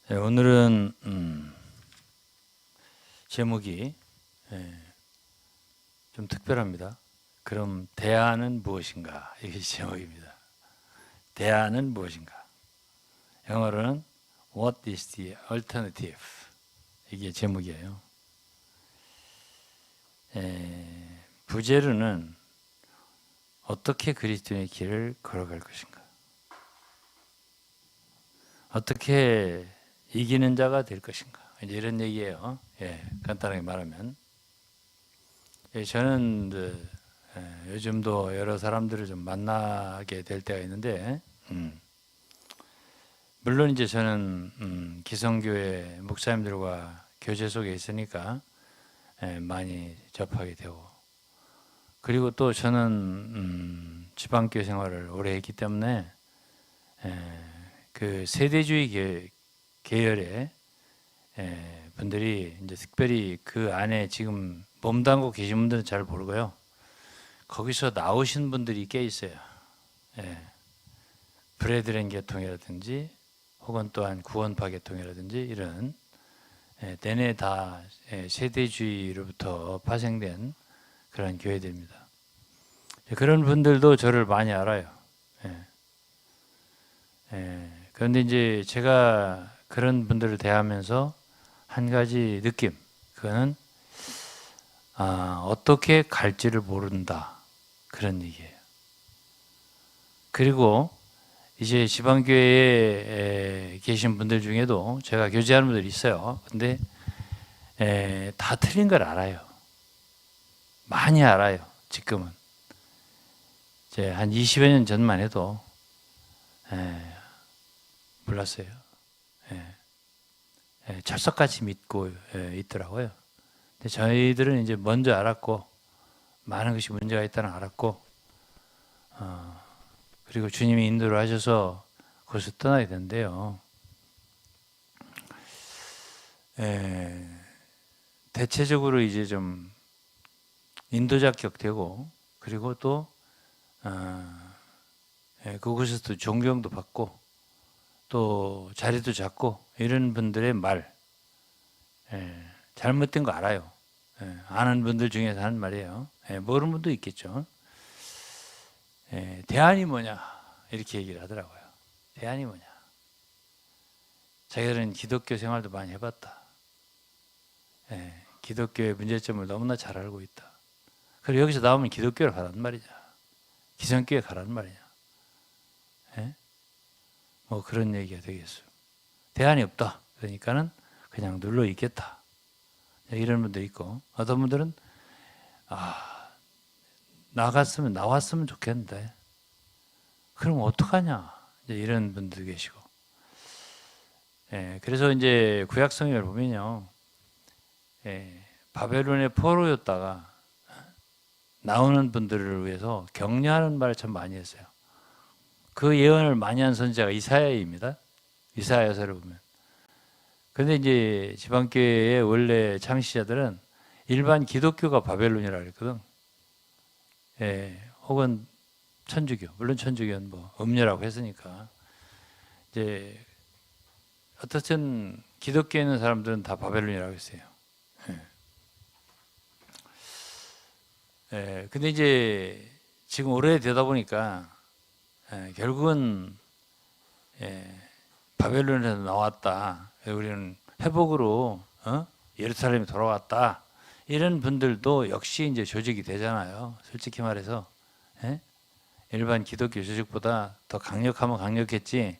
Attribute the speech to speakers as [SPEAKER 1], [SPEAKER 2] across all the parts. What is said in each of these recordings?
[SPEAKER 1] 네, 오늘은 제목이 좀 특별합니다. 그럼 대안은 무엇인가? 이게 제목입니다. 대안은 무엇인가? 영어로는 What is the alternative? 이게 제목이에요. 부제로는 어떻게 그리스도의 길을 걸어갈 것인가? 어떻게 이기는 자가 될 것인가? 이제 이런 얘기예요. 간단하게 말하면. 저는 요즘도 여러 사람들을 좀 만나게 될 때가 있는데, 물론 이제 저는 기성교회 목사님들과 교제 속에 있으니까 많이 접하게 되고, 그리고 또 저는 지방교회 생활을 오래 했기 때문에 그 세대주의 계열의 분들이 이제 특별히 그 안에 지금 몸담고 계신 분들은 잘 모르고요. 거기서 나오신 분들이 꽤 있어요. 브레드렌 계통이라든지 혹은 또한 구원파 계통이라든지 이런 내내 다 세대주의로부터 파생된 그런 교회들입니다. 그런 분들도 저를 많이 알아요. 그런데 이제 제가 그런 분들을 대하면서 한 가지 느낌, 그거는 어떻게 갈지를 모른다, 그런 얘기예요. 그리고 이제 지방교회에 계신 분들 중에도 제가 교제하는 분들이 있어요. 근데 다 틀린 걸 알아요. 많이 알아요. 지금은 이제 한 20여 년 전만 해도 몰랐어요. 철석같이 믿고 있더라고요. 근데 저희들은 이제 먼저 알았고, 많은 것이 문제가 있다는 알았고, 그리고 주님이 인도를 하셔서 거기서 떠나야 되는데요. 대체적으로 이제 좀 인도자격되고, 그리고 또 그곳에서 또 존경도 받고, 또 자리도 잡고, 이런 분들의 말, 잘못된 거 알아요. 아는 분들 중에서 하는 말이에요. 모르는 분도 있겠죠. 대안이 뭐냐, 이렇게 얘기를 하더라고요. 대안이 뭐냐. 자기들은 기독교 생활도 많이 해봤다. 기독교의 문제점을 너무나 잘 알고 있다. 그리고 여기서 나오면 기독교를 가란 말이냐, 기성교회 가란 말이냐, 뭐 그런 얘기가 되겠어요. 대안이 없다. 그러니까는 그냥 눌러 있겠다. 이런 분도 있고, 어떤 분들은 나왔으면 좋겠는데 그럼 어떡하냐, 이제 이런 분도 계시고. 그래서 이제 구약 성경을 보면요, 바벨론의 포로였다가 나오는 분들을 위해서 격려하는 말을 참 많이 했어요. 그 예언을 많이 한 선지자가 이사야입니다. 이사야서를 보면. 근데 이제 지방교회의 원래 창시자들은 일반 기독교가 바벨론이라고 그랬거든. 혹은 천주교, 물론 천주교는 뭐 음녀라고 했으니까. 이제 어떻든 기독교에 있는 사람들은 다 바벨론이라고 했어요. 근데 이제 지금 오래되다 보니까 결국은 바벨론에서 나왔다, 우리는 회복으로 예루살렘에 돌아왔다, 이런 분들도 역시 이제 조직이 되잖아요. 솔직히 말해서 일반 기독교 조직보다 더 강력하면 강력했지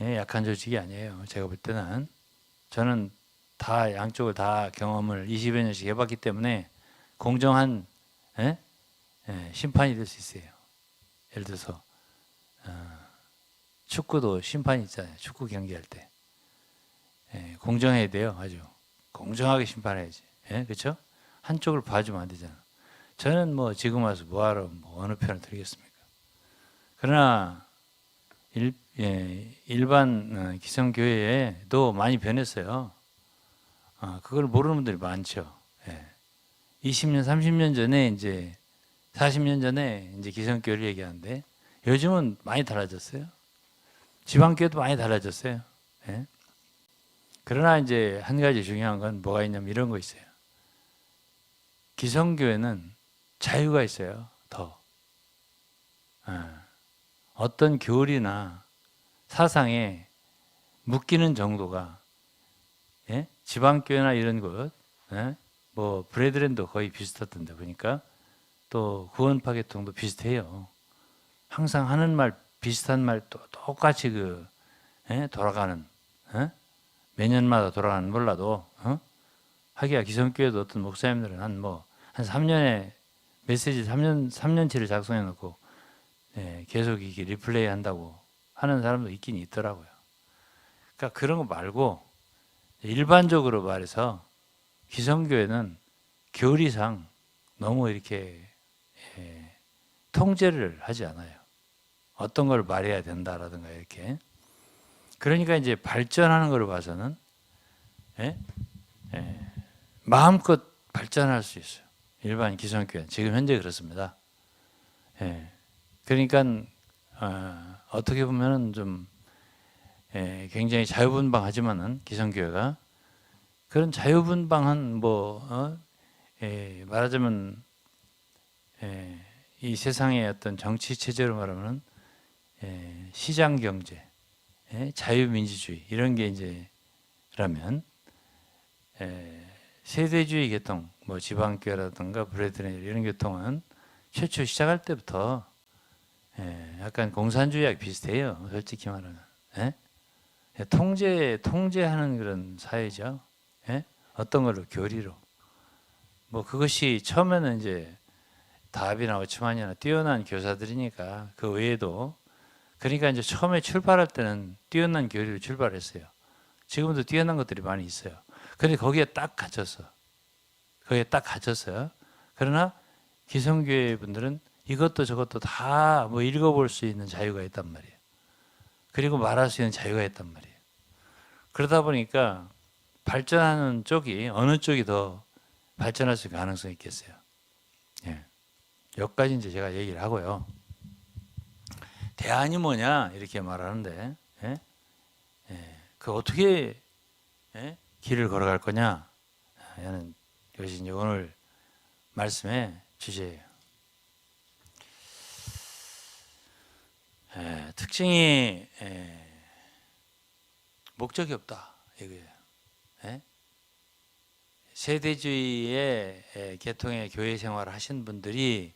[SPEAKER 1] 약한 조직이 아니에요. 제가 볼 때는. 저는 다 양쪽을 다 경험을 20여 년씩 해봤기 때문에 공정한 심판이 될 수 있어요. 예를 들어서 축구도 심판이 있잖아요. 축구 경기할 때 공정해야 돼요. 아주 공정하게 심판해야지. 그렇죠? 한쪽을 봐주면 안 되잖아. 저는 뭐 지금 와서 뭐하러 뭐 어느 편을 들겠습니까? 그러나 일반 기성교회에도 많이 변했어요. 그걸 모르는 분들이 많죠. 20년, 30년 전에 이제 40년 전에 이제 기성교회를 얘기하는데 요즘은 많이 달라졌어요. 지방교회도 많이 달라졌어요. 그러나 이제 한 가지 중요한 건 뭐가 있냐면 이런 거 있어요. 기성교회는 자유가 있어요. 더. 어떤 교리나 사상에 묶이는 정도가, 예? 지방교회나 이런 곳, 예? 뭐 브레드랜도 거의 비슷하던데 보니까 또 구원파계통도 비슷해요. 항상 하는 말 비슷한 말 또 똑같이 예? 돌아가는, 예? 매년마다 돌아가는 몰라도 하기야 기성교회도 어떤 목사님들은 한 3년에 메시지 3년치를 작성해 놓고 예, 계속 이게 리플레이 한다고 하는 사람도 있긴 있더라고요. 그러니까 그런 거 말고 일반적으로 말해서 기성교회는 교리상 너무 이렇게 통제를 하지 않아요. 어떤 걸 말해야 된다라든가 이렇게. 그러니까 이제 발전하는 걸 봐서는 예? 마음껏 발전할 수 있어요. 일반 기성교회 지금 현재 그렇습니다. 그러니까 어떻게 보면은 좀 굉장히 자유분방하지만은 기성교회가 그런 자유분방한 말하자면 이 세상의 어떤 정치 체제로 말하면 시장 경제, 자유민주주의 이런 게 이제라면 세대주의 계통, 뭐 지방교회라든가 브레드랜 이런 계통은 최초 시작할 때부터 약간 공산주의하고 비슷해요. 솔직히 말하면 통제하는 그런 사회죠. 어떤 걸로 교리로. 뭐 그것이 처음에는 이제 다합이나 오츠만이나 뛰어난 교사들이니까 그 외에도 그러니까 이제 처음에 출발할 때는 뛰어난 교리로 출발했어요. 지금도 뛰어난 것들이 많이 있어요. 근데 거기에 딱 갇혔어요. 그러나 기성교회 분들은 이것도 저것도 다 뭐 읽어볼 수 있는 자유가 있단 말이에요. 그리고 말할 수 있는 자유가 있단 말이에요. 그러다 보니까 발전하는 쪽이 어느 쪽이 더 발전할 수 있는 가능성이 있겠어요. 여기까지 이제 제가 얘기를 하고요. 대안이 뭐냐 이렇게 말하는데 그 어떻게 길을 걸어갈 거냐 하는 것이 이제 오늘 말씀의 주제예요. 특징이 목적이 없다 이거예요. 세대주의의 계통의 교회 생활을 하신 분들이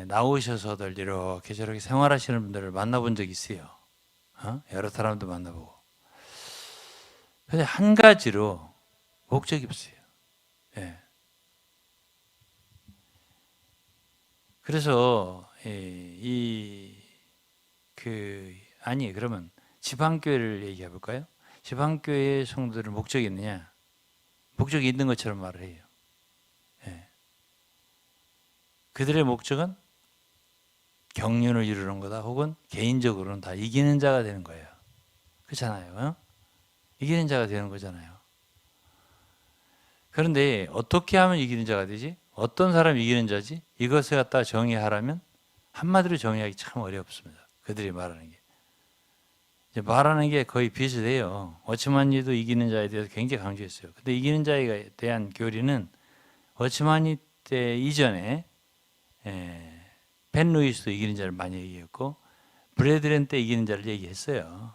[SPEAKER 1] 나오셔서들 이렇게 저렇게 생활하시는 분들을 만나본 적이 있어요. 여러 사람도 만나보고. 근데 한 가지로 목적이 없어요. 그래서 그러면 지방교회를 얘기해 볼까요? 지방교회의 성도들은 목적이 있느냐? 목적이 있는 것처럼 말을 해요. 그들의 목적은 경륜을 이루는 거다. 혹은 개인적으로는 다 이기는 자가 되는 거예요. 그렇잖아요. 이기는 자가 되는 거잖아요. 그런데 어떻게 하면 이기는 자가 되지? 어떤 사람이 이기는 자지? 이것을 갖다 정의하라면 한마디로 정의하기 참 어렵습니다. 그들이 말하는 게. 이제 말하는 게 거의 비슷해요. 워치만니도 이기는 자에 대해서 굉장히 강조했어요. 근데 이기는 자에 대한 교리는 워치만니 때 이전에 벤 루이스도 이기는 자를 많이 얘기했고 브래드랜 때 이기는 자를 얘기했어요.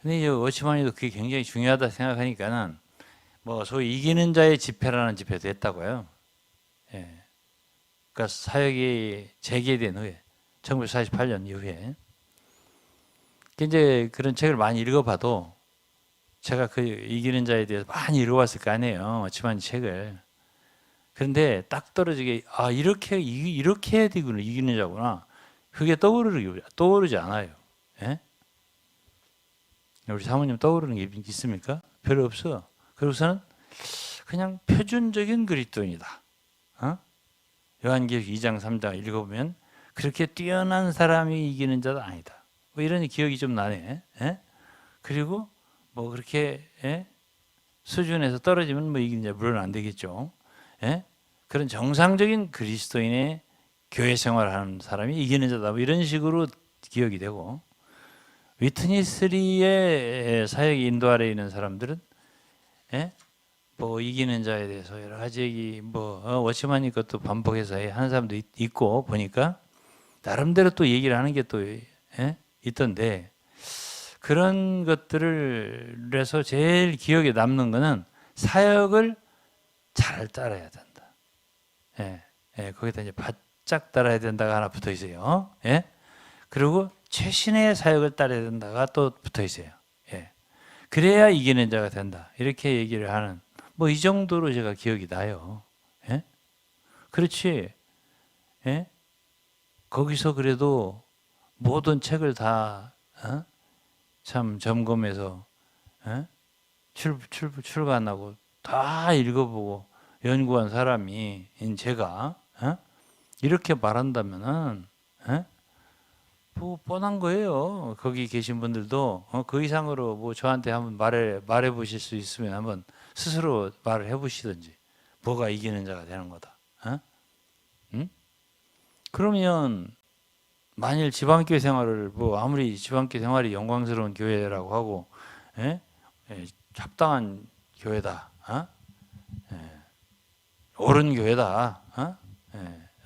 [SPEAKER 1] 근데 이제 워치만니도 그게 굉장히 중요하다 생각하니까는 뭐 소위 이기는 자의 집회라는 집회도 했다고요. 그러니까 사역이 재개된 후에 1948년 이후에 이제 그런 책을 많이 읽어봐도 제가 그 이기는 자에 대해서 많이 읽어봤을 거 아니에요. 워치만니 책을. 그런데 딱 떨어지게 이렇게 해야 되구나 이기는 자구나 그게 떠오르지 않아요. 우리 사모님 떠오르는 게 있습니까? 별로 없어. 그러고서는 그냥 표준적인 그리스도인이다. 요한계시록 2장 3장 읽어보면 그렇게 뛰어난 사람이 이기는 자도 아니다. 뭐 이런 기억이 좀 나네. 그리고 뭐 그렇게 수준에서 떨어지면 뭐 이기는 자 물론 안 되겠죠. 그런 정상적인 그리스도인의 교회 생활하는 사람이 이기는 자다. 뭐 이런 식으로 기억이 되고 위트니스리의 사역 인도 아래에 있는 사람들은 예? 뭐 이기는 자에 대해서 여러 가지 얘기 워치마니 것도 반복해서 하는 사람도 있고 보니까 나름대로 또 얘기를 하는 게 또 있던데 그런 것들을 해서 제일 기억에 남는 거는 사역을 잘 따라야 된다. 거기다 이제 바짝 따라야 된다가 하나 붙어 있어요. 그리고 최신의 사역을 따라야 된다가 또 붙어 있어요. 그래야 이기는 자가 된다. 이렇게 얘기를 하는 뭐 이 정도로 제가 기억이 나요. 그렇지. 거기서 그래도 모든 책을 다 참 점검해서 출간하고 다 읽어보고 연구한 사람이 제가 이렇게 말한다면은 뭐 뻔한 거예요. 거기 계신 분들도 그 이상으로 뭐 저한테 한번 말해 보실 수 있으면 한번 스스로 말을 해보시든지 뭐가 이기는 자가 되는 거다. 응? 그러면 만일 지방교회 생활을 뭐 아무리 지방교회 생활이 영광스러운 교회라고 하고 합당한 교회다, 옳은 교회다,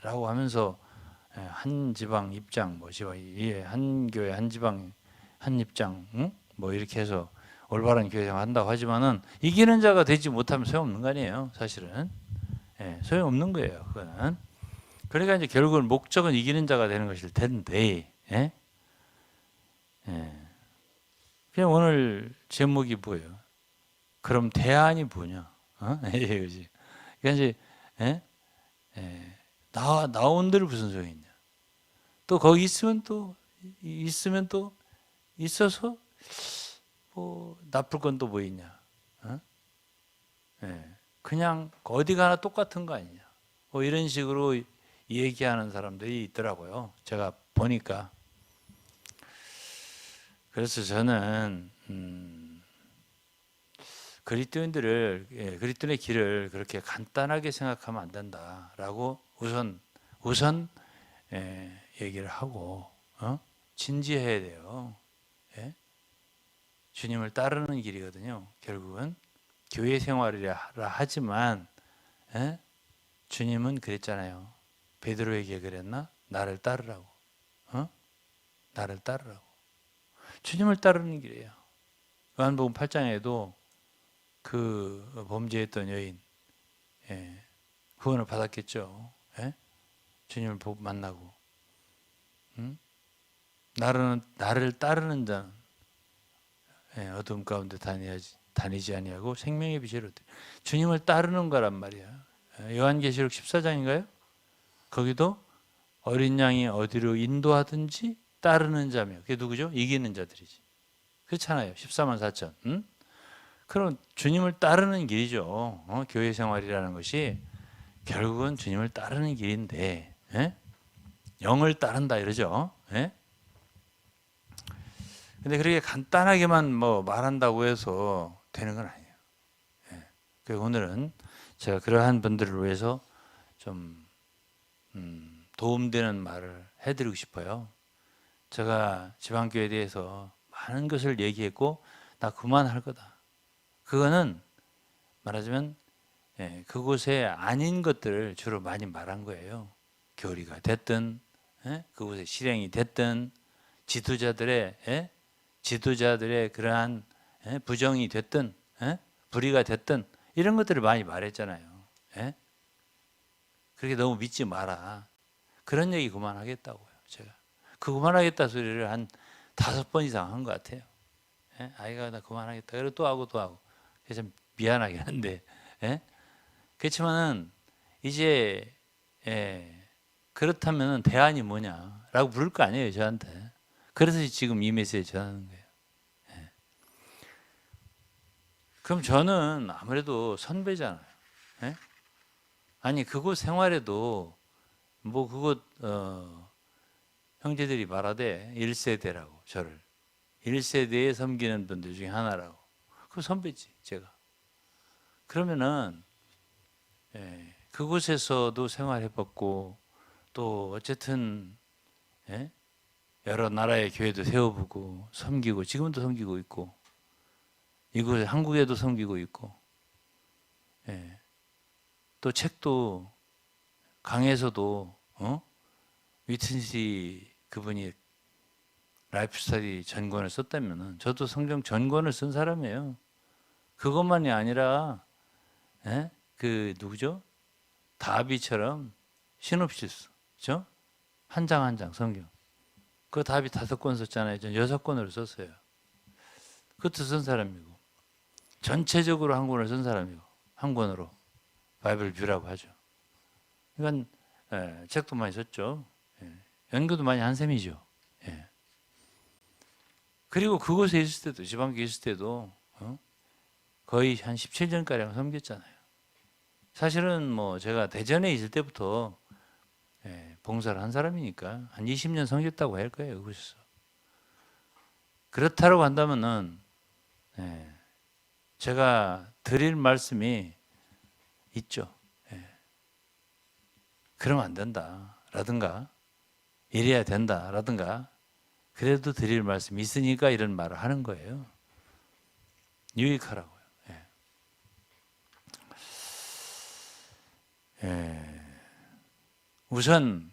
[SPEAKER 1] 라고 하면서 한 지방 입장 뭐 지방 한 교회 한 지방 한 입장 뭐 이렇게 해서 올바른 교회 생활 한다고 하지만은 이기는 자가 되지 못하면 소용없는 거 아니에요, 사실은. 소용없는 거예요, 그거는. 그러니까 이제 결국은 목적은 이기는 자가 되는 것일 텐데, 그냥 오늘 제목이 뭐예요? 그럼 대안이 뭐냐? 그지? 그러니까 이제 나온들 무슨 소용이 있냐? 또 거기 있으면 또 있어서 뭐 나쁠 건 또 뭐 있냐? 그냥 어디 가나 똑같은 거 아니냐? 뭐 이런 식으로 얘기하는 사람들이 있더라고요. 제가 보니까. 그래서 저는 그리스도인의 길을 그렇게 간단하게 생각하면 안 된다라고 우선 얘기를 하고 진지해야 돼요. 주님을 따르는 길이거든요. 결국은 교회 생활이라 하지만 주님은 그랬잖아요. 베드로에게 그랬나? 나를 따르라고. 나를 따르라고. 주님을 따르는 길이에요. 요한복음 8장에도 그 범죄했던 여인 구원을 받았겠죠. 주님을 만나고 나를 따르는 자는 어둠 가운데 다니지 아니하고 생명의 빛으로 주님을 따르는 거란 말이야. 요한계시록 14장인가요? 거기도 어린 양이 어디로 인도하든지 따르는 자며 그게 누구죠? 이기는 자들이지. 그렇잖아요. 14만 4천. 그럼 주님을 따르는 길이죠. 교회 생활이라는 것이 결국은 주님을 따르는 길인데 영을 따른다 이러죠. 근데 그렇게 간단하게만 뭐 말한다고 해서 되는 건 아니에요. 그래서 오늘은 제가 그러한 분들을 위해서 좀 도움되는 말을 해드리고 싶어요. 제가 지방교회에 대해서 많은 것을 얘기했고 나 그만할 거다. 그거는 말하자면 그곳에 아닌 것들을 주로 많이 말한 거예요. 교리가 됐든 그곳에 실행이 됐든 지도자들의 그러한 부정이 됐든 불의가 됐든 이런 것들을 많이 말했잖아요. 그렇게 너무 믿지 마라. 그런 얘기 그만하겠다고요. 제가 그 그만하겠다 소리를 한 5번 이상 한 것 같아요. 아이가 나 그만하겠다. 그리고 또 하고 또 하고. 그래서 좀 미안하긴 한데 그렇지만은 이제 그렇다면 대안이 뭐냐라고 물을 거 아니에요, 저한테. 그래서 지금 이 메시지 전하는 거예요. 그럼 저는 아무래도 선배잖아요. 아니 그곳 생활에도 뭐 그곳 형제들이 말하되 1세대라고 저를 1세대에 섬기는 분들 중에 하나라고. 그 선배지 제가. 그러면은 그곳에서도 생활해봤고 또 어쨌든 여러 나라의 교회도 세워보고 섬기고 지금도 섬기고 있고 이곳에 한국에도 섬기고 있고 예. 또 책도 강에서도 위튼시 그분이 라이프 스터디 전권을 썼다면은 저도 성경 전권을 쓴 사람이에요. 그것만이 아니라 예? 그 누구죠? 다비처럼 시놉시스, 그죠? 한 장 한 장 성경. 그 다비 5권 썼잖아요. 전 6권으로 썼어요. 그것도 쓴 사람이고 전체적으로 한 권을 쓴 사람이고 한 권으로 바이블 뷰라고 하죠. 그러니까 책도 많이 썼죠. 예. 연구도 많이 한 셈이죠. 예. 그리고 그곳에 있을 때도 지방교에 있을 때도 거의 한 17년가량 섬겼잖아요. 사실은 뭐 제가 대전에 있을 때부터 봉사를 한 사람이니까 한 20년 섬겼다고 할 거예요. 그곳에서. 그렇다고 한다면은 제가 드릴 말씀이 있죠. 그러면 안 된다 라든가 이래야 된다 라든가 그래도 드릴 말씀이 있으니까 이런 말을 하는 거예요. 유익하라고요. 우선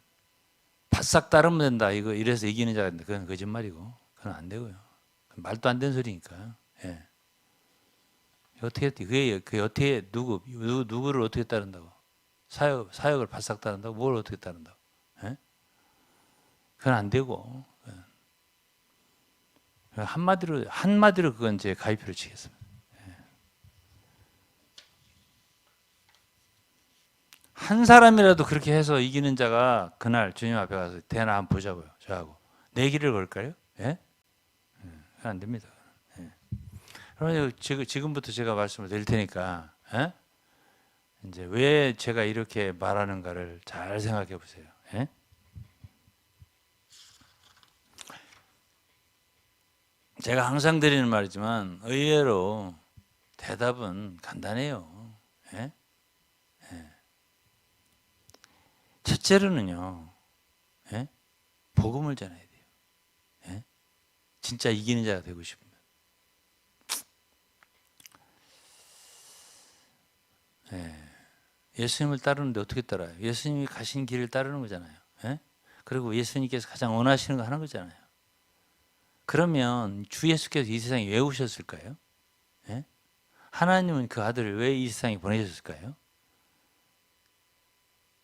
[SPEAKER 1] 바싹 따르면 된다 이거 이래서 이기는 자가 된다. 그건 거짓말이고 그건 안 되고요. 말도 안 되는 소리니까. 어떻게 그게 어떻게 누구를 어떻게 따른다고? 사역을 바싹 따른다고? 뭘 어떻게 따른다고? 그건 안 되고 한마디로 그건 제 가위표를 치겠습니다. 한 사람이라도 그렇게 해서 이기는 자가 그날 주님 앞에 가서 대나 한번 보자고요. 저하고 내기를 걸까요? 예? 안 됩니다. 그러면 지금부터 제가 말씀을 드릴 테니까 이제 왜 제가 이렇게 말하는가를 잘 생각해 보세요. 제가 항상 드리는 말이지만 의외로 대답은 간단해요. 첫째로는요, 복음을 전해야 돼요. 진짜 이기는 자가 되고 싶으면. 예수님을 따르는데 어떻게 따라요? 예수님이 가신 길을 따르는 거잖아요. 그리고 예수님께서 가장 원하시는 거 하는 거잖아요. 그러면 주 예수께서 이 세상에 왜 오셨을까요? 하나님은 그 아들을 왜 이 세상에 보내셨을까요?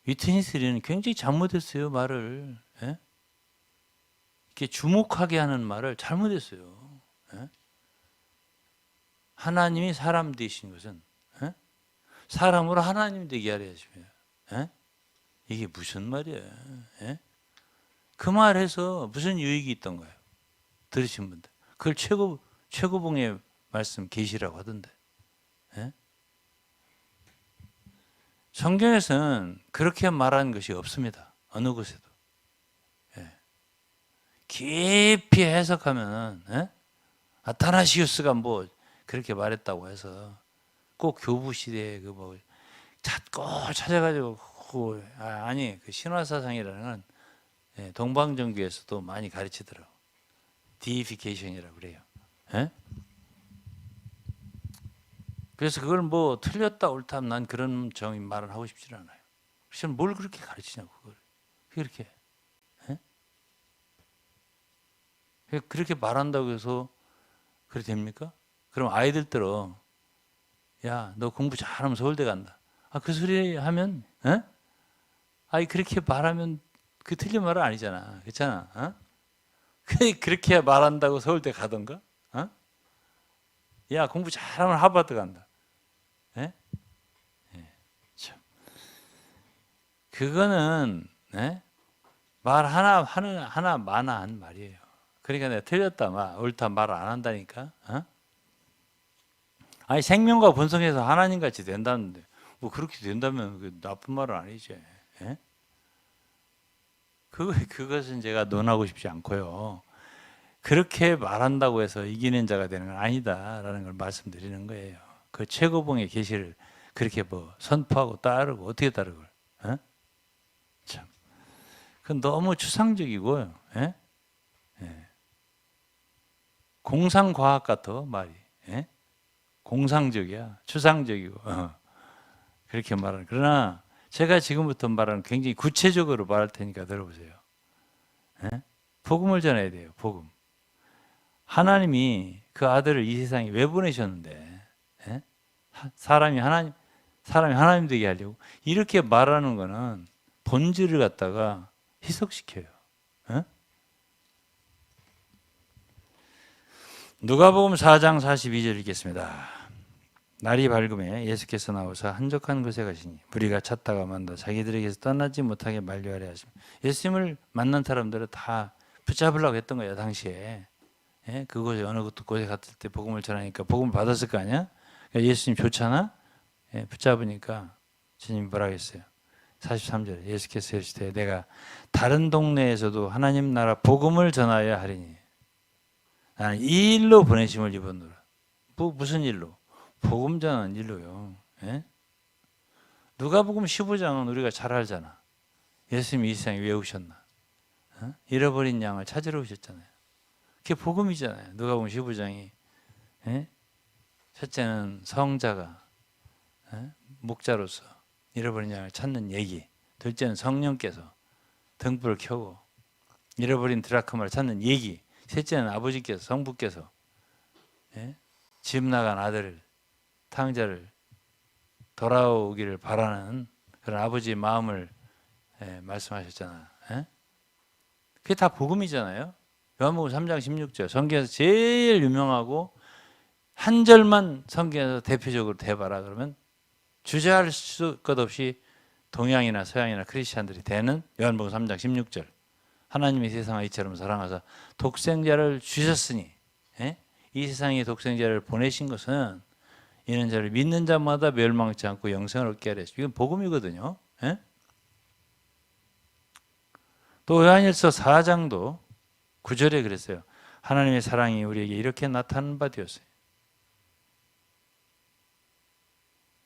[SPEAKER 1] 위트니스리는 굉장히 잘못했어요. 말을 이렇게 주목하게 하는 말을 잘못했어요. 하나님이 사람 되신 것은 사람으로 하나님 되게 하려 하시며 이게 무슨 말이야? 그 말에서 무슨 유익이 있던가요? 들으신 분들 그걸 최고봉의 말씀 계시라고 하던데 성경에서는 그렇게 말하는 것이 없습니다. 어느 곳에도. 깊이 해석하면 아타나시우스가 뭐 그렇게 말했다고 해서 꼭 교부 시대에 그 뭐 찾고 찾아가지고 아니 그 신화사상이라는 건 동방정교에서도 많이 가르치더라고. 디이피케이션이라고 그래요. 그래서 그걸 뭐 틀렸다 옳다 난 그런 정의 말을 하고 싶지 않아요. 그래서 뭘 그렇게 가르치냐고 그걸 그렇게 그렇게 말한다고 해서 그래 됩니까? 그럼 아이들들어 야 너 공부 잘하면 서울대 간다. 그 소리 하면 아이 그렇게 말하면 그 틀린 말은 아니잖아. 그렇잖아. 그렇게 말한다고 서울대 가던가? 야 공부 잘하면 하버드 간다. 참. 그거는 말 하나 마나한 말이에요. 그러니까 내가 틀렸다 옳다 말 안 한다니까. 아니 생명과 본성에서 하나님 같이 된다는데 뭐 그렇게 된다면 그 나쁜 말은 아니지. 그것은 제가 논하고 싶지 않고요. 그렇게 말한다고 해서 이기는 자가 되는 건 아니다라는 걸 말씀드리는 거예요. 그 최고봉의 계시를 그렇게 뭐 선포하고 따르고 어떻게 따르고 참, 그건 너무 추상적이고요. 공상과학 같아 말이. 예? 공상적이야. 추상적이고. 그렇게 말하는. 그러나 제가 지금부터 말하는 굉장히 구체적으로 말할 테니까 들어보세요. 예? 복음을 전해야 돼요. 복음. 하나님이 그 아들을 이 세상에 왜 보내셨는데, 예? 사람이 하나님 되게 하려고 이렇게 말하는 거는 본질을 갖다가 희석시켜요. 예? 누가복음 4장 42절 읽겠습니다. 날이 밝음에 예수께서 나오사 한적한 곳에 가시니 무리가 찾다가 만다 자기들에게서 떠나지 못하게 만류하려 하십니다. 예수님을 만난 사람들은 다 붙잡으려고 했던 거예요. 당시에. 예? 그곳에 어느 곳에 갔을 때 복음을 전하니까 복음을 받았을 거 아니야? 그러니까 예수님 좋잖아? 예, 붙잡으니까 주님이 뭐라고 했어요? 43절에 예수께서 이르시되 내가 다른 동네에서도 하나님 나라 복음을 전하여야 하리니 나는 이 일로 보내심을 입었노라. 무슨 일로? 복음 전하는 일로요. 예? 누가복음 15장은 우리가 잘 알잖아. 예수님이 이 세상에 왜 오셨나? 잃어버린 양을 찾으러 오셨잖아요. 그게 복음이잖아요. 누가복음 15장이. 예? 첫째는 성자가 목자로서 잃어버린 양을 찾는 얘기. 둘째는 성령께서 등불을 켜고 잃어버린 드라크마를 찾는 얘기. 셋째는 아버지께서 성부께서 집 나간 아들을 탕자를 돌아오기를 바라는 그런 아버지의 마음을 말씀하셨잖아. 그게 다 복음이잖아요. 요한복음 3장 16절 성경에서 제일 유명하고 한 절만 성경에서 대표적으로 대봐라 그러면 주저할 것 없이 동양이나 서양이나 크리스찬들이 되는 요한복음 3장 16절 하나님이 세상을 이처럼 사랑하사 독생자를 주셨으니 이 세상에 독생자를 보내신 것은 이는 저를 믿는 자마다 멸망치 않고 영생을 얻게 하려 했습니다. 이건 복음이거든요. 또 요한일서 4장도 9절에 그랬어요. 하나님의 사랑이 우리에게 이렇게 나타난 바 되었어요.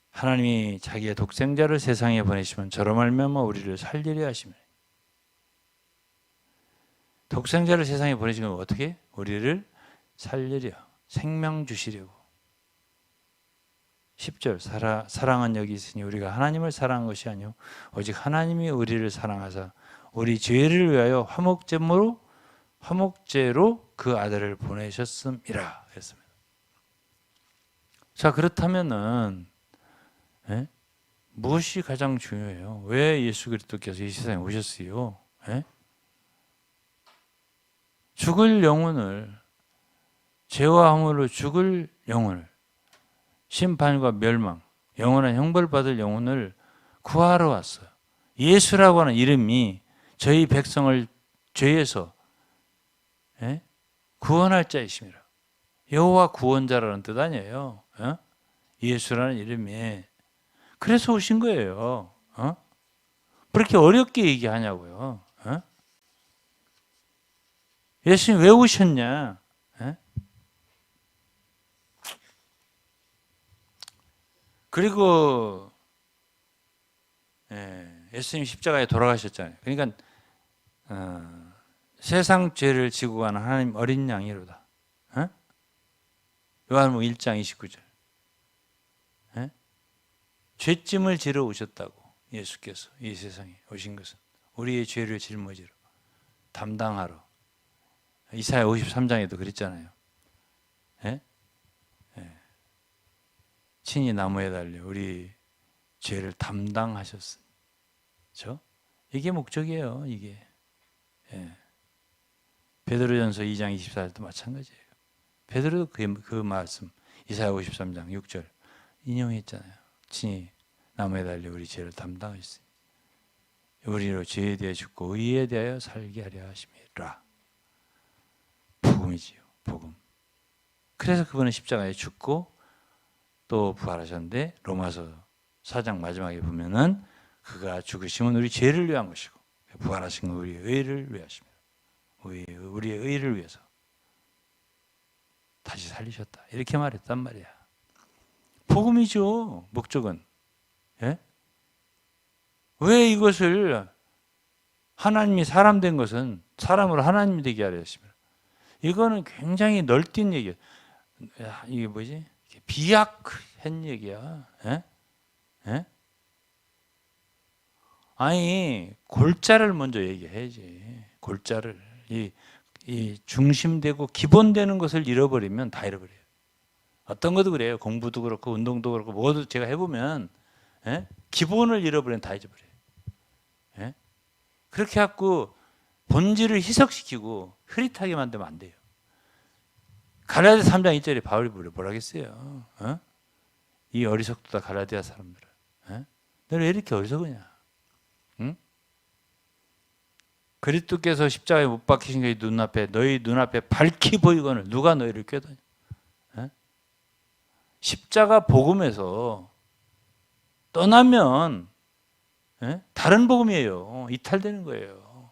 [SPEAKER 1] 하나님이 자기의 독생자를 세상에 보내시면 저로 말미암아 우리를 살리려 하심이라. 독생자를 세상에 보내신 건 어떻게? 우리를 살리려, 생명 주시려고. 10절 사랑은 여기 있으니 우리가 하나님을 사랑한 것이 아니요 오직 하나님이 우리를 사랑하사 우리 죄를 위하여 화목제로 그 아들을 보내셨음이라 했습니다. 자, 그렇다면은 무엇이 가장 중요해요? 왜 예수 그리스도께서 이 세상에 오셨어요? 죽을 영혼을 죄와 허물로 죽을 영혼을 심판과 멸망, 영원한 형벌 받을 영혼을 구하러 왔어요. 예수라고 하는 이름이 저희 백성을 죄에서 구원할 자이십니다. 여호와 구원자라는 뜻 아니에요. 예수라는 이름이. 그래서 오신 거예요. 그렇게 어렵게 얘기하냐고요. 예수님 왜 오셨냐? 그리고 예수님 십자가에 돌아가셨잖아요. 그러니까 세상 죄를 지고 가는 하나님 어린 양이로다. 요한복음 1장 29절. 죄짐을 지러 오셨다고 예수께서 이 세상에 오신 것은 우리의 죄를 짊어지러 담당하러. 이사야 53장에도 그랬잖아요. 친히 나무에 달려 우리 죄를 담당하셨으니. 그렇죠? 이게 목적이에요. 이게. 베드로전서 2장 24절도 마찬가지예요. 베드로도 그 말씀 이사야 53장 6절 인용했잖아요. 친히 나무에 달려 우리 죄를 담당하셨으니 우리로 죄에 대해 죽고 의에 대하여 살게 하려 하심이라. 복음이지요. 복음. 그래서 그분은 십자가에 죽고 또 부활하셨는데 로마서 4장 마지막에 보면은 그가 죽으심은 우리 죄를 위한 것이고 부활하신 건 우리의 의를 위하십니다. 우리의 의를 위해서 다시 살리셨다. 이렇게 말했단 말이야. 복음이죠. 목적은. 왜 이것을 하나님이 사람 된 것은 사람으로 하나님이 되게 하려 했습니다. 이거는 굉장히 널뛴 얘기야. 야, 이게 뭐지? 비약한 얘기야. 에? 에? 아니 골자를 먼저 얘기해야지. 골자를 이 중심되고 기본되는 것을 잃어버리면 다 잃어버려요. 어떤 것도 그래요. 공부도 그렇고 운동도 그렇고 뭐도 제가 해보면 기본을 잃어버리면 다 잊어버려요. 그렇게 해갖고 본질을 희석시키고 흐릿하게 만들면 안 돼요. 갈라디아 3장 2절에 바울이 뭐라 했어요? 이 어리석다 갈라디아 사람들은. 너를 왜 이렇게 어리석으냐? 응? 그리스도께서 십자가에 못 박히신 것이 너희 눈앞에 밝히 보이거늘 누가 너희를 꾀더냐? 십자가 복음에서 떠나면 다른 복음이에요. 이탈되는 거예요.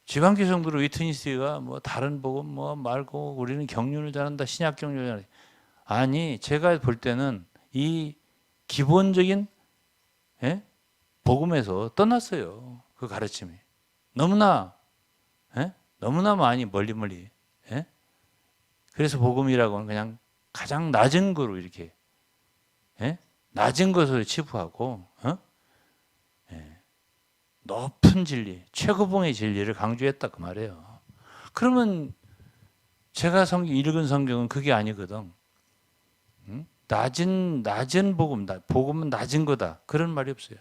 [SPEAKER 1] 지방교 성도로 위트니스가 뭐 다른 복음 뭐 말고 우리는 경륜을 잘한다. 신약 경륜을 잘한다. 아니 제가 볼 때는 이 기본적인 복음에서 떠났어요. 그 가르침이 너무나 너무나 많이 멀리 그래서 복음이라고는 그냥 가장 낮은 거로 이렇게 낮은 것으로 치부하고 높은 진리, 최고봉의 진리를 강조했다 그 말이에요. 그러면 제가 읽은 성경은 그게 아니거든. 낮은 복음은 낮은 거다. 그런 말이 없어요.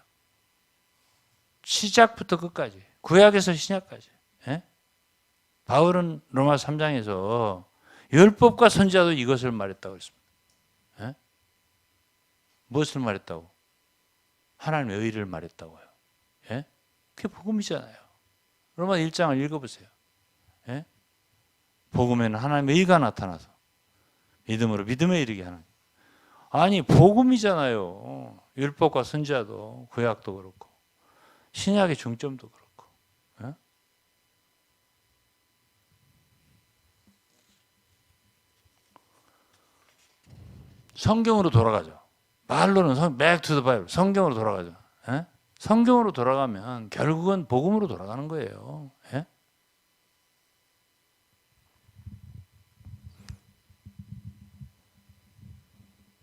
[SPEAKER 1] 시작부터 끝까지, 구약에서 신약까지. 바울은 로마 3장에서 율법과 선지자도 이것을 말했다고 했습니다. 무엇을 말했다고? 하나님의 의를 말했다고요. 그게 복음이잖아요. 로마 1장을 읽어보세요. 복음에는 하나님의 의가 나타나서 믿음으로 믿음에 이르게 하는. 아니 복음이잖아요. 율법과 선지자도 구약도 그렇고 신약의 중점도 그렇고. 성경으로 돌아가죠. 말로는 back to the Bible. 성경으로 돌아가죠. 성경으로 돌아가면 결국은 복음으로 돌아가는 거예요.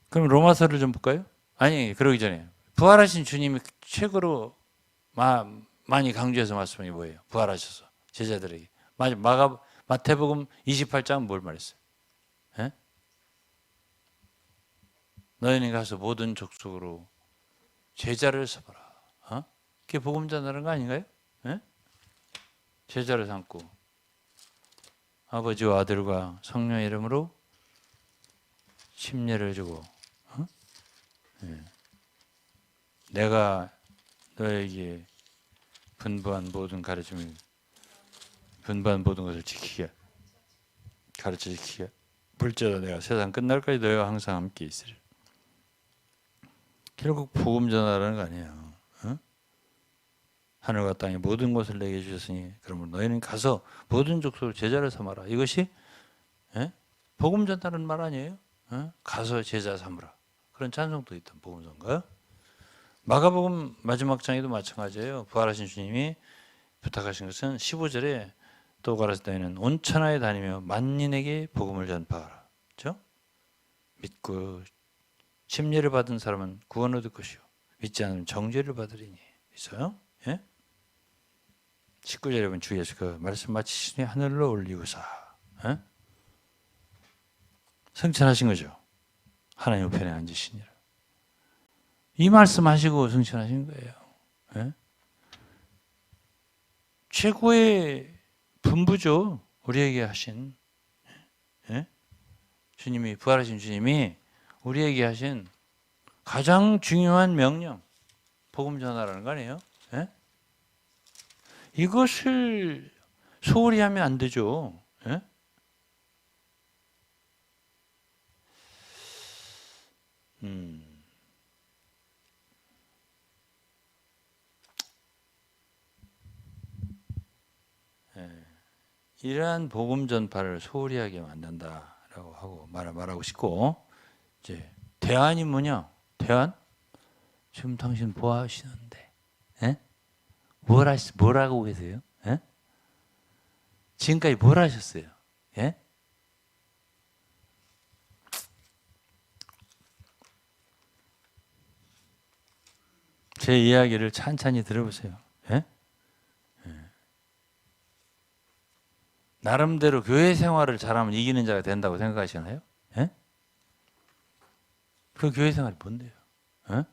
[SPEAKER 1] 그럼 로마서를 좀 볼까요? 아니 그러기 전에 부활하신 주님이 최고로 많이 강조해서 말씀이 뭐예요? 부활하셔서 제자들에게 마태복음 28장은 뭘 말했어요? 너희는 가서 모든 족속으로 제자를 삼아라. 그게 복음 전하는 거 아닌가요? 제자를 삼고 아버지와 아들과 성령의 이름으로 침례를 주고 내가 너에게 분부한 모든 가르침을 분부한 모든 것을 지키게 가르쳐 지키게 불자로 내가 세상 끝날까지 너희와 항상 함께 있으리라. 결국 복음 전하라는 거 아니에요. 하늘과 땅의 모든 것을 내게 주셨으니 그러면 너희는 가서 모든 족속을 제자를 삼아라. 이것이 복음 전하는 말 아니에요? 가서 제자 삼으라. 그런 찬송도 있던 복음서인가요? 마가복음 마지막 장에도 마찬가지예요. 부활하신 주님이 부탁하신 것은 15절에 또 가라사 너희는 온 천하에 다니며 만민에게 복음을 전파하라. 그렇죠? 믿고 침례를 받은 사람은 구원을 얻을 것이요 믿지 않으면 정죄를 받으리니 있어요. 19절에 보면 주 예수가 말씀 마치시니 하늘로 올리우사 승천하신 거죠. 하나님 우편에 앉으시니라. 이 말씀하시고 승천하신 거예요. 최고의 분부죠. 우리에게 하신 주님이 부활하신 주님이 우리에게 하신 가장 중요한 명령 복음 전하라는 거 아니에요? 이것을 소홀히 하면 안 되죠. 이러한 복음 전파를 소홀히 하게 만든다라고 하고 말하고 싶고 이제 대안이 뭐냐? 대안? 지금 당신 뭐 하시는데? 뭐라고 계세요? 예? 지금까지 뭘 하셨어요? 예? 제 이야기를 찬찬히 들어보세요. 예? 나름대로 교회 생활을 잘하면 이기는 자가 된다고 생각하시나요? 예? 그 교회 생활이 뭔데요? 예?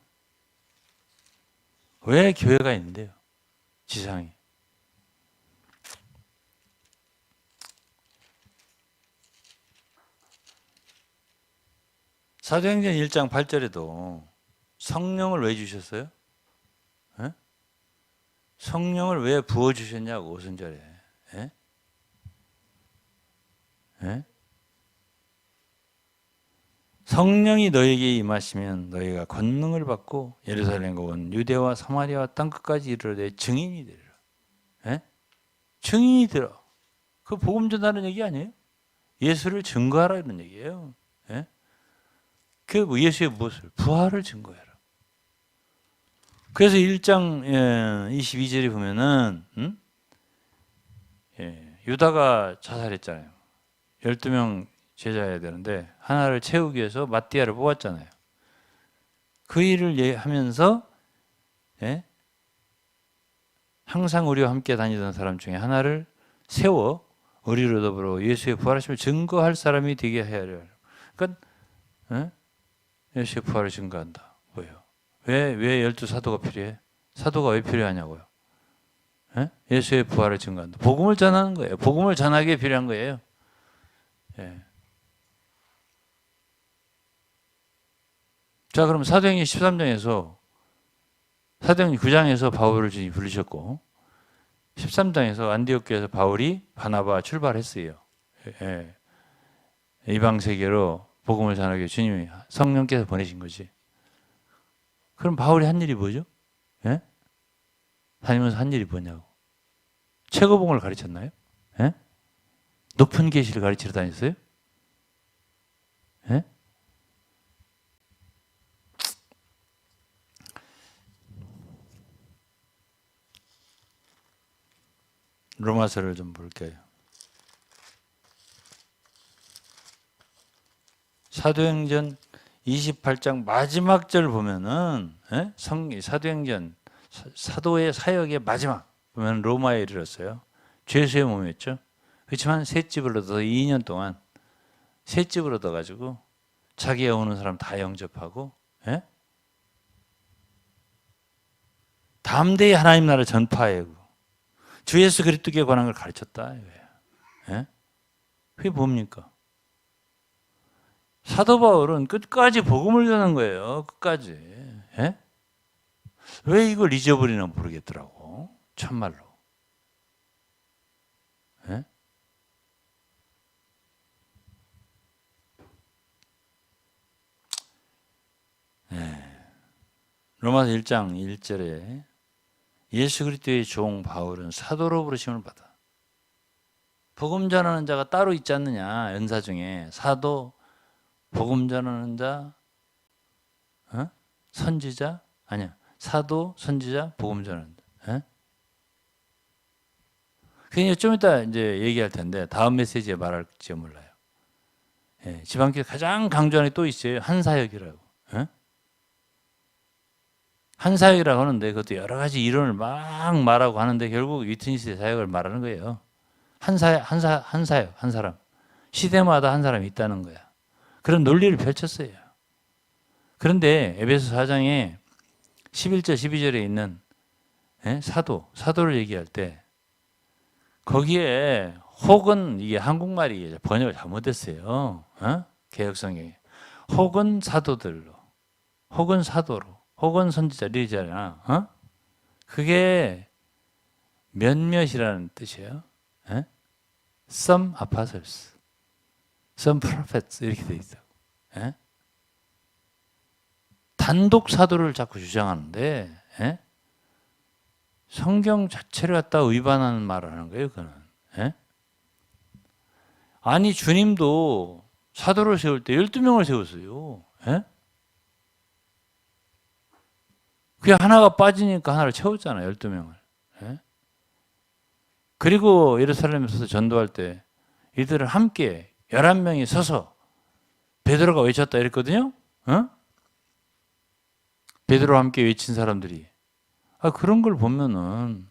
[SPEAKER 1] 왜 교회가 있는데요? 지상에. 사도행전 1장 8절에도 성령을 왜 주셨어요? 예? 성령을 왜 부어주셨냐고 오순절에. 예? 예? 성령이 너에게 임하시면 너희가 권능을 받고 예루살렘과 온 유대와 사마리아와 땅끝까지 이르러 내 증인이 되리라. 예? 증인이 되라. 그 복음 전하는 얘기 아니에요? 예수를 증거하라 이런 얘기예요. 예? 그 예수의 무엇을? 부활을 증거해라. 그래서 1장 22절에 보면은 유다가 자살했잖아요. 12명 제자해야 되는데 하나를 채우기 위해서 마띠아를 뽑았잖아요. 그 일을 하면서 항상 우리와 함께 다니던 사람 중에 하나를 세워 우리로 더불어 예수의 부활하심을 증거할 사람이 되게 해야 해요. 그러니까 예수의 부활을 증거한다. 뭐예요? 왜 12사도가 필요해? 사도가 왜 필요하냐고요? 예수의 부활을 증거한다. 복음을 전하는 거예요. 복음을 전하기에 필요한 거예요. 예. 자, 그럼 사도행전 13장에서 사도행전 9장에서 바울을 부르셨고 13장에서 안디옥교에서 바울이 바나바 출발했어요. 예. 이방 세계로 복음을 전하기 주님이 성령께서 보내신 거지. 그럼 바울이 한 일이 뭐죠? 예? 다니면서 한 일이 뭐냐고. 최고봉을 가르쳤나요? 예? 높은 계시를 가르치러 다녔어요? 예? 로마서를 좀 볼게요. 사도행전 28장 마지막 절 보면은 사도행전 사도의 사역의 마지막 보면 로마에 이르렀어요. 죄수의 몸이었죠. 그렇지만 셋집을 얻어 2년 동안 셋집을 얻어가지고 자기가 오는 사람 다 영접하고 담대히 하나님 나라 전파하고 주 예수 그리스도께 관한 걸 가르쳤다. 그게 뭡니까? 사도 바울은 끝까지 복음을 전한 거예요. 끝까지. 왜 이걸 잊어버리나 모르겠더라고. 참말로. 로마서 1장 1절에 예수 그리스도의 종 바울은 사도로 부르심을 받아. 복음 전하는 자가 따로 있지 않느냐. 연사 중에 사도, 복음 전하는 자, 선지자? 아니야. 사도, 선지자, 복음 전하는 자. 그냥 좀 이따 이제 얘기할 텐데 다음 메시지에 말할지 몰라요. 지방교회 가장 강조하는 게 또 있어요. 한사역이라고. 한사역이라고 하는데 그것도 여러 가지 이론을 막 말하고 하는데 결국 위트니스의 사역을 말하는 거예요. 한사역, 한 사람. 시대마다 한 사람이 있다는 거야. 그런 논리를 펼쳤어요. 그런데 에베소 4장에 11절, 12절에 있는 사도를 얘기할 때 거기에 혹은 이게 한국말이 번역을 잘못했어요. 개혁성경에. 혹은 사도들로, 혹은 사도로, 혹은 선지자, 이러잖아. 그게 몇몇이라는 뜻이에요. Some apostles, some prophets 이렇게 돼 있어. 단독 사도를 자꾸 주장하는데 성경 자체를 갖다 위반하는 말을 하는 거예요. 그거는. 아니 주님도 사도를 세울 때 12명을 세웠어요. 그게 하나가 빠지니까 하나를 채웠잖아요. 12명을. 예? 그리고 예루살렘에서 전도할 때 이들을 함께 11명이 서서 베드로가 외쳤다 이랬거든요. 어? 베드로와 함께 외친 사람들이. 그런 걸 보면은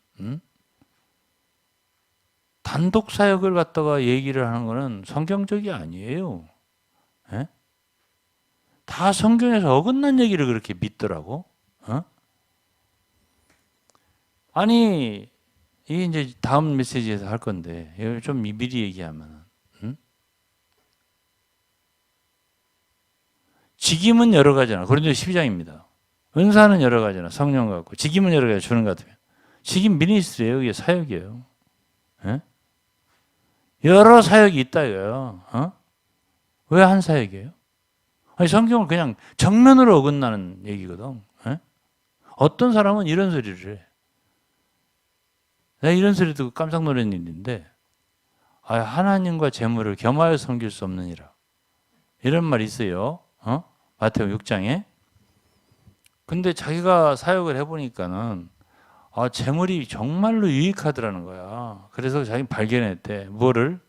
[SPEAKER 1] 단독 사역을 갖다가 얘기를 하는 거는 성경적이 아니에요. 예? 다 성경에서 어긋난 얘기를 그렇게 믿더라고. 어? 아니, 이게 이제 다음 메시지에서 할 건데, 이걸 좀 미리 얘기하면, 직임은 여러 가지나, 고린도 12장입니다. 은사는 여러 가지나, 성령 같고, 직임은 여러 가지 주는 것 같으면. 직임 미니스트리예요, 이게 사역이에요. 예? 여러 사역이 있다 이거예요. 왜 한 사역이에요? 아니, 성경을 그냥 정면으로 어긋나는 얘기거든. 예? 어떤 사람은 이런 소리를 해. 내가 이런 소리 듣고 깜짝 놀란 일인데, 하나님과 재물을 겸하여 섬길 수 없느니라. 이런 말이 있어요. 마태복음 6장에. 근데 자기가 사역을 해보니까는 재물이 정말로 유익하더라는 거야. 그래서 자기 발견했대. 뭐를?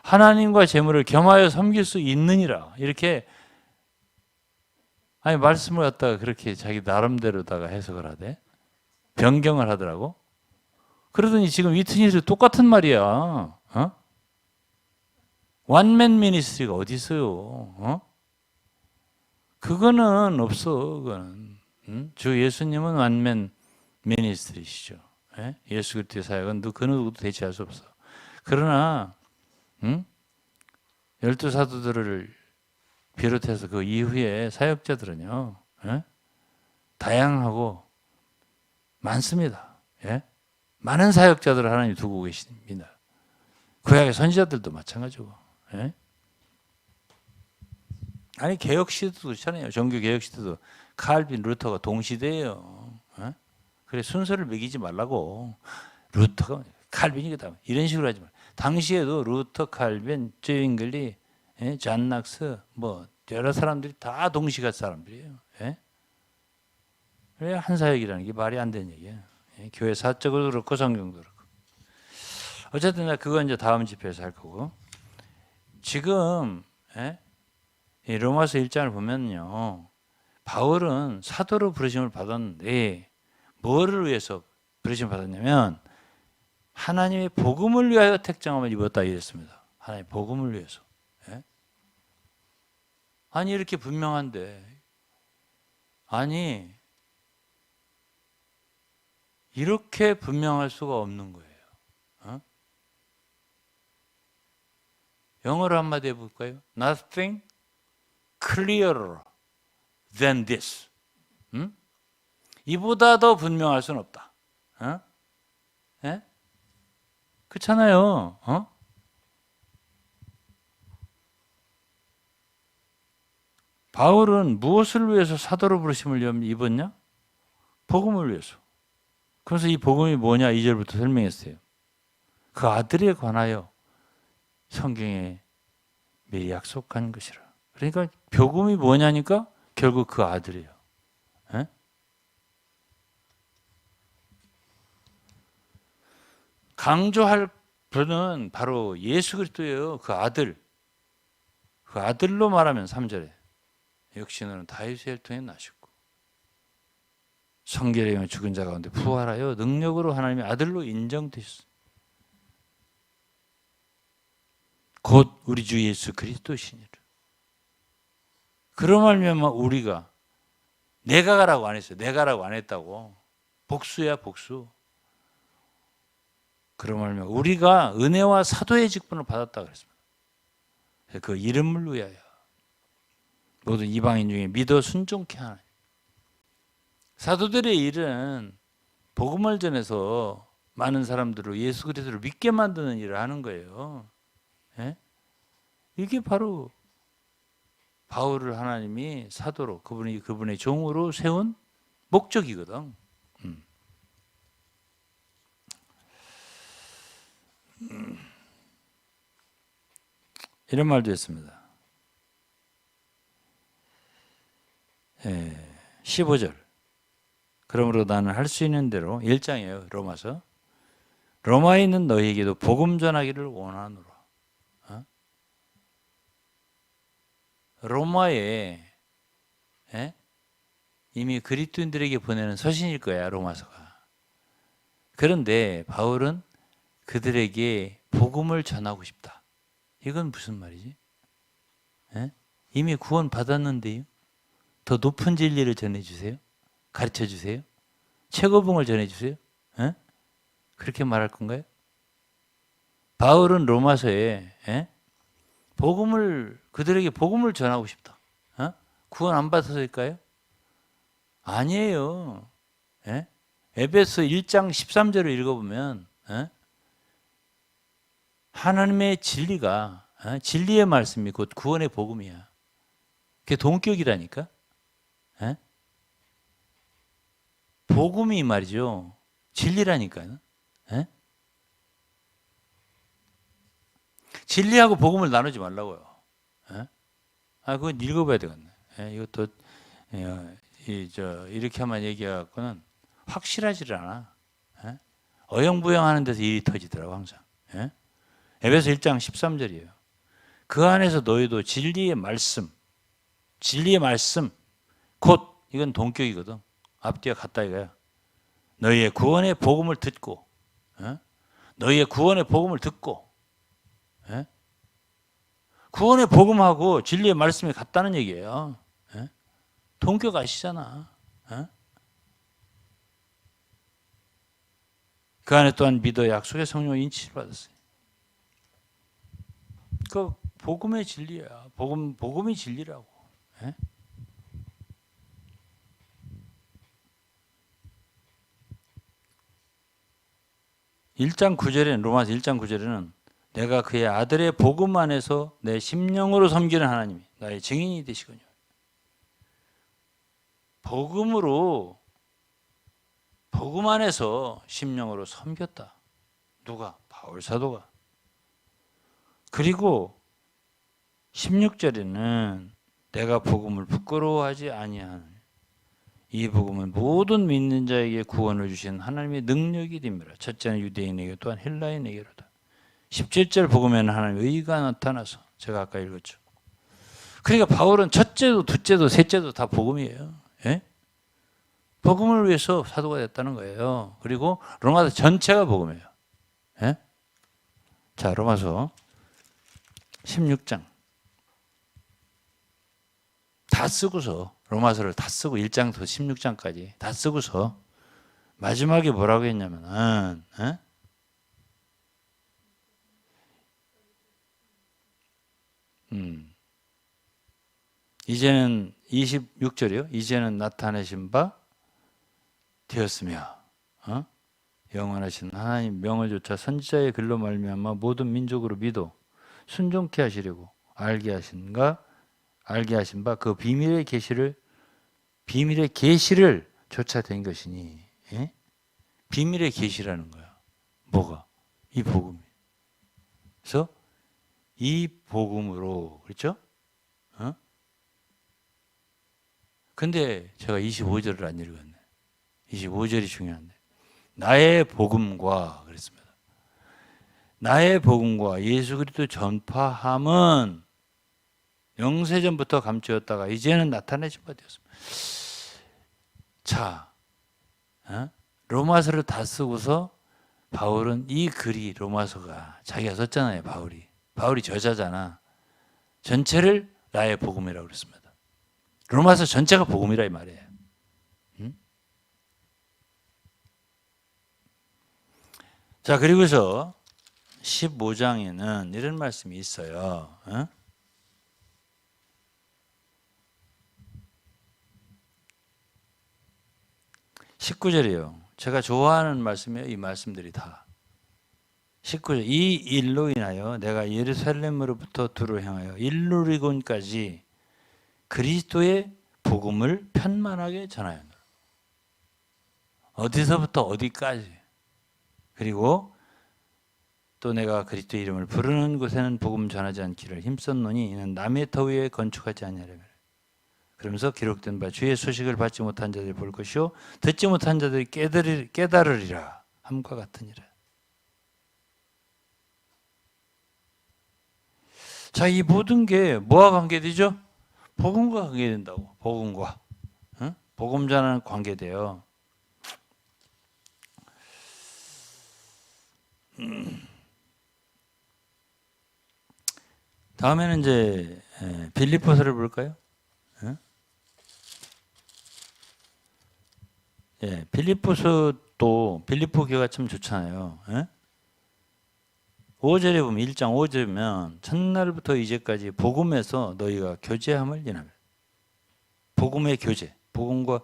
[SPEAKER 1] 하나님과 재물을 겸하여 섬길 수 있느니라. 이렇게 말씀을 갖다가 그렇게 자기 나름대로다가 해석을 하대. 변경을 하더라고. 그러더니 지금 위트니스 똑같은 말이야. 원맨 미니스트리가 어디 있어요? 그거는 없어. 그거는. 주 예수님은 원맨 미니스트리시죠. 예수 그리스도의 사역은 그 누구도 대체할 수 없어. 그러나 12사도들을 비롯해서 그 이후에 사역자들은요. 다양하고 많습니다. 많은 사역자들을 하나님 두고 계십니다. 구약의 선지자들도 마찬가지고. 아니 개혁 시대도 그렇잖아요. 종교 개혁 시대도 칼빈, 루터가 동시대예요. 그래 순서를 매기지 말라고. 루터가 칼빈이다 이런 식으로 하지 말. 당시에도 루터, 칼빈, 쨘글리, 존 낙스 뭐 여러 사람들이 다 동시가 사람들이에요. 왜 한 사역이라는 게 말이 안 되는 얘기예요. 교회 사적으로도 그렇고 성경도 그렇고. 어쨌든 그건 이제 다음 집회에서 할 거고. 지금 이 로마서 1장을 보면요. 바울은 사도로 부르심을 받았는데 뭐를 위해서 부르심을 받았냐면 하나님의 복음을 위하여 택정함을 입었다 이랬습니다. 하나님의 복음을 위해서. 아니 이렇게 분명한데 아니 이렇게 분명할 수가 없는 거예요. 영어로 한마디 해볼까요? Nothing clearer than this. 이보다 더 분명할 수는 없다. 그렇잖아요. 바울은 무엇을 위해서 사도로 부르심을 입었냐? 복음을 위해서. 그래서 이 복음이 뭐냐 2절부터 설명했어요. 그 아들에 관하여 성경에 미리 약속한 것이라. 그러니까 복음이 뭐냐니까 결국 그 아들이에요. 강조할 분은 바로 예수 그리스도예요. 그 아들. 그 아들로 말하면 3절에 역시 너는 다윗의 혈통에 나셨고 성결에 의해 죽은 자 가운데 부활하여 능력으로 하나님의 아들로 인정되셨습니다. 곧 우리 주 예수 그리스도시니라. 그런 말미암아 우리가 내가 가라고 안 했어요. 내가 가라고 안 했다고. 복수야 복수. 그런 말미암아 우리가 은혜와 사도의 직분을 받았다 그랬습니다. 그 이름을 위하여 모든 이방인 중에 믿어 순종케 하나님. 사도들의 일은 복음을 전해서 많은 사람들을 예수 그리스도를 믿게 만드는 일을 하는 거예요. 이게 바로 바울을 하나님이 사도로 그분의 종으로 세운 목적이거든. 이런 말도 했습니다. 15절. 그러므로 나는 할 수 있는 대로 1장이에요. 로마서. 로마에 있는 너희에게도 복음 전하기를 원하노라. 로마에 이미 그리스도인들에게 보내는 서신일 거야, 로마서가. 그런데 바울은 그들에게 복음을 전하고 싶다. 이건 무슨 말이지? 이미 구원 받았는데요. 더 높은 진리를 전해주세요. 가르쳐주세요. 최고봉을 전해주세요. 그렇게 말할 건가요? 바울은 로마서에 그들에게 복음을 전하고 싶다. 구원 안 받아서일까요? 아니에요. 에베소 1장 13절을 읽어보면 하나님의 진리가 진리의 말씀이 곧 구원의 복음이야. 그게 동격이라니까. 복음이 말이죠. 진리라니까요. 진리하고 복음을 나누지 말라고요. 그건 읽어봐야 되겠네. 이것도 이렇게 하면 얘기해갖고는 확실하지를 않아. 어영부영하는 데서 일이 터지더라고 항상. 에베소 1장 13절이에요. 그 안에서 너희도 진리의 말씀 곧 이건 동격이거든. 앞뒤가 같다 이거야. 너희의 구원의 복음을 듣고 구원의 복음하고 진리의 말씀이 같다는 얘기예요. 동격 아시잖아. 그 안에 또한 믿어 약속의 성령의 인치를 받았어요. 그 복음의 진리야. 복음이 진리라고. 1장 9절에는 로마서 1장 9절에는 내가 그의 아들의 복음 안에서 내 심령으로 섬기는 하나님이 나의 증인이 되시거니와. 복음 안에서 심령으로 섬겼다. 누가? 바울 사도가. 그리고 16절에는 내가 복음을 부끄러워하지 아니하는 이 복음은 모든 믿는 자에게 구원을 주신 하나님의 능력이 됩니다. 첫째는 유대인에게 또한 헬라인에게로다. 17절 복음에는 하나님의 의가 나타나서 제가 아까 읽었죠. 그러니까 바울은 첫째도 둘째도 셋째도 다 복음이에요. 복음을 위해서 사도가 됐다는 거예요. 그리고 로마서 전체가 복음이에요. 자, 로마서 16장 다 쓰고서 로마서를 다 쓰고 1장부터 16장까지 다 쓰고서 마지막에 뭐라고 했냐면 이제는 26절이요. 이제는 나타내신 바 되었으며 영원하신 하나님 명을 조차 선지자의 글로 말미암아 모든 민족으로 믿어 순종케 하시려고 알게 하신 바 그 비밀의 계시를 조차된 것이니. 비밀의 계시라는 거야. 뭐가? 이 복음이. 그래서 이 복음으로, 그렇죠? 근데 제가 25절을 안 읽었네. 25절이 중요한데. 나의 복음과 그랬습니다. 나의 복음과 예수 그리스도 전파함은 영세전부터 감추었다가 이제는 나타내신 바 되었습니다. 자, 로마서를 다 쓰고서 바울은 이 글이 로마서가 자기가 썼잖아요. 바울이 저자잖아. 전체를 나의 복음이라고 그랬습니다. 로마서 전체가 복음이라 이 말이에요. 자, 그리고서 15장에는 이런 말씀이 있어요. 19절이에요. 제가 좋아하는 말씀이에요. 이 말씀들이 다. 19절. 이 일로 인하여 내가 예루살렘으로부터 두로 향하여 일루리곤까지 그리스도의 복음을 편만하게 전하였노라. 어디서부터 어디까지. 그리고 또 내가 그리스도의 이름을 부르는 곳에는 복음 전하지 않기를 힘썼노니 이는 남의 터 위에 건축하지 아니하리라. 그러면서 기록된 바 주의 소식을 받지 못한 자들이 볼 것이요 듣지 못한 자들이 깨달으리라 함과 같으니라. 자, 이 모든 게 뭐와 관계되죠? 복음과 관계된다고. 복음과. 응? 복음 전하는 관계돼요. 다음에는 이제 빌립보서를 볼까요? 응? 예, 빌립보서도 빌립보 교회가 참 좋잖아요. 예? 5절에 보면 1장 5절이면 첫날부터 이제까지 복음에서 너희가 교제함을 인하며 복음의 교제, 복음과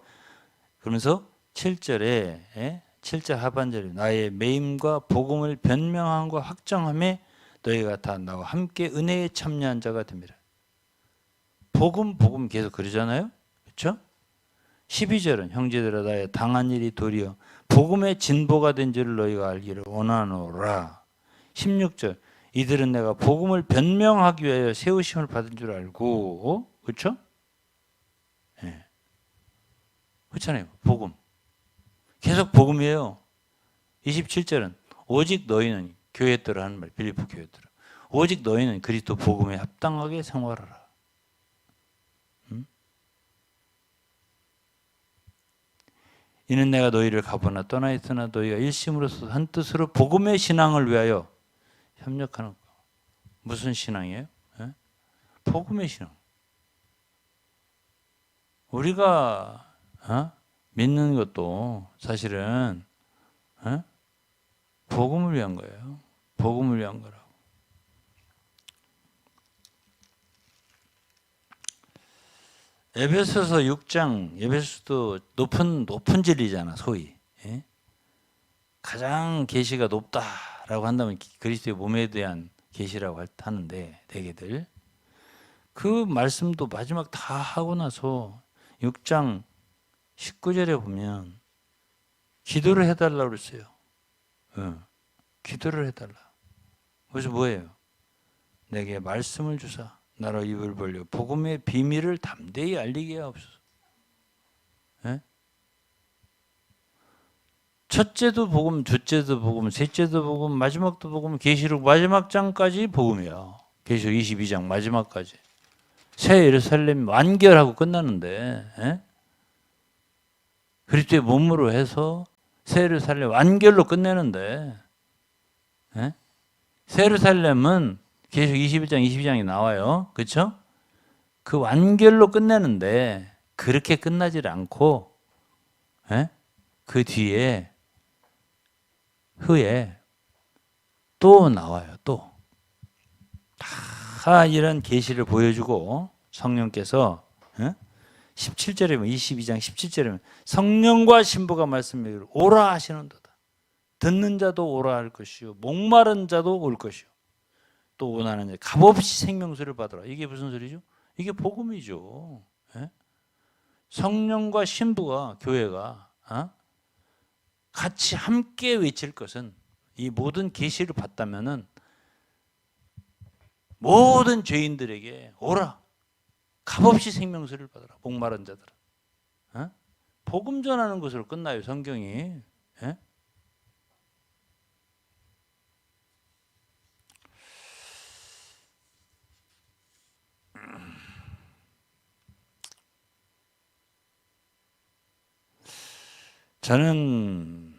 [SPEAKER 1] 그러면서 7절에 7절 하반절에 나의 매임과 복음을 변명함과 확정함에 너희가 다 나와 함께 은혜에 참여한 자가 됩니다. 복음 계속 그러잖아요. 그렇죠? 12절은 형제들아 나의 당한 일이 도리어 복음의 진보가 된 줄을 너희가 알기를 원하노라. 16절 이들은 내가 복음을 변명하기 위하여 세우심을 받은 줄 알고 그렇죠? 예. 그렇잖아요. 복음. 계속 복음이에요. 27절은 오직 너희는 교회들을 하는 말 빌립보 교회들은 오직 너희는 그리스도 복음에 합당하게 생활하라. 이는 내가 너희를 가보나 떠나 있으나 너희가 일심으로서 한 뜻으로 복음의 신앙을 위하여 협력하는 거. 무슨 신앙이에요? 예? 복음의 신앙. 우리가 믿는 것도 사실은 복음을 위한 거예요. 복음을 위한 거라고. 에베소서 6장, 에베소도 높은 진리잖아, 소위. 예? 가장 계시가 높다라고 한다면 그리스도의 몸에 대한 계시라고 하는데 대개들 그 말씀도 마지막 다 하고 나서 6장 19절에 보면 기도를 해달라고 그랬어요. 기도를 해달라. 그래서 뭐예요? 내게 말씀을 주사 나로 입을 벌려 복음의 비밀을 담대히 알리게 하옵소서. 예? 첫째도 복음, 둘째도 복음, 셋째도 복음, 마지막도 복음, 계시록 마지막 장까지 복음이야. 계시록 22장 마지막까지. 새 예루살렘 완결하고 끝나는데 그리스도의 몸으로 해서 새 예루살렘 완결로 끝내는데 새 예루살렘은 계시록 21장, 22장이 나와요. 그렇죠? 그 완결로 끝내는데 그렇게 끝나질 않고 그 뒤에 후에 또 나와요. 또 다 이런 계시를 보여주고 성령께서 17절에 보면 22장 17절에 보면 성령과 신부가 말씀하기를 오라 하시는도다. 듣는 자도 오라 할 것이요 목마른 자도 올 것이요 또 원하는 자 값없이 생명수를 받으라. 이게 무슨 소리죠? 이게 복음이죠. 성령과 신부가 교회가 같이 함께 외칠 것은 이 모든 계시를 받다면은 모든 죄인들에게 오라. 값없이 생명수를 받아라. 목마른 자들아. 복음 전하는 것으로 끝나요. 성경이. 저는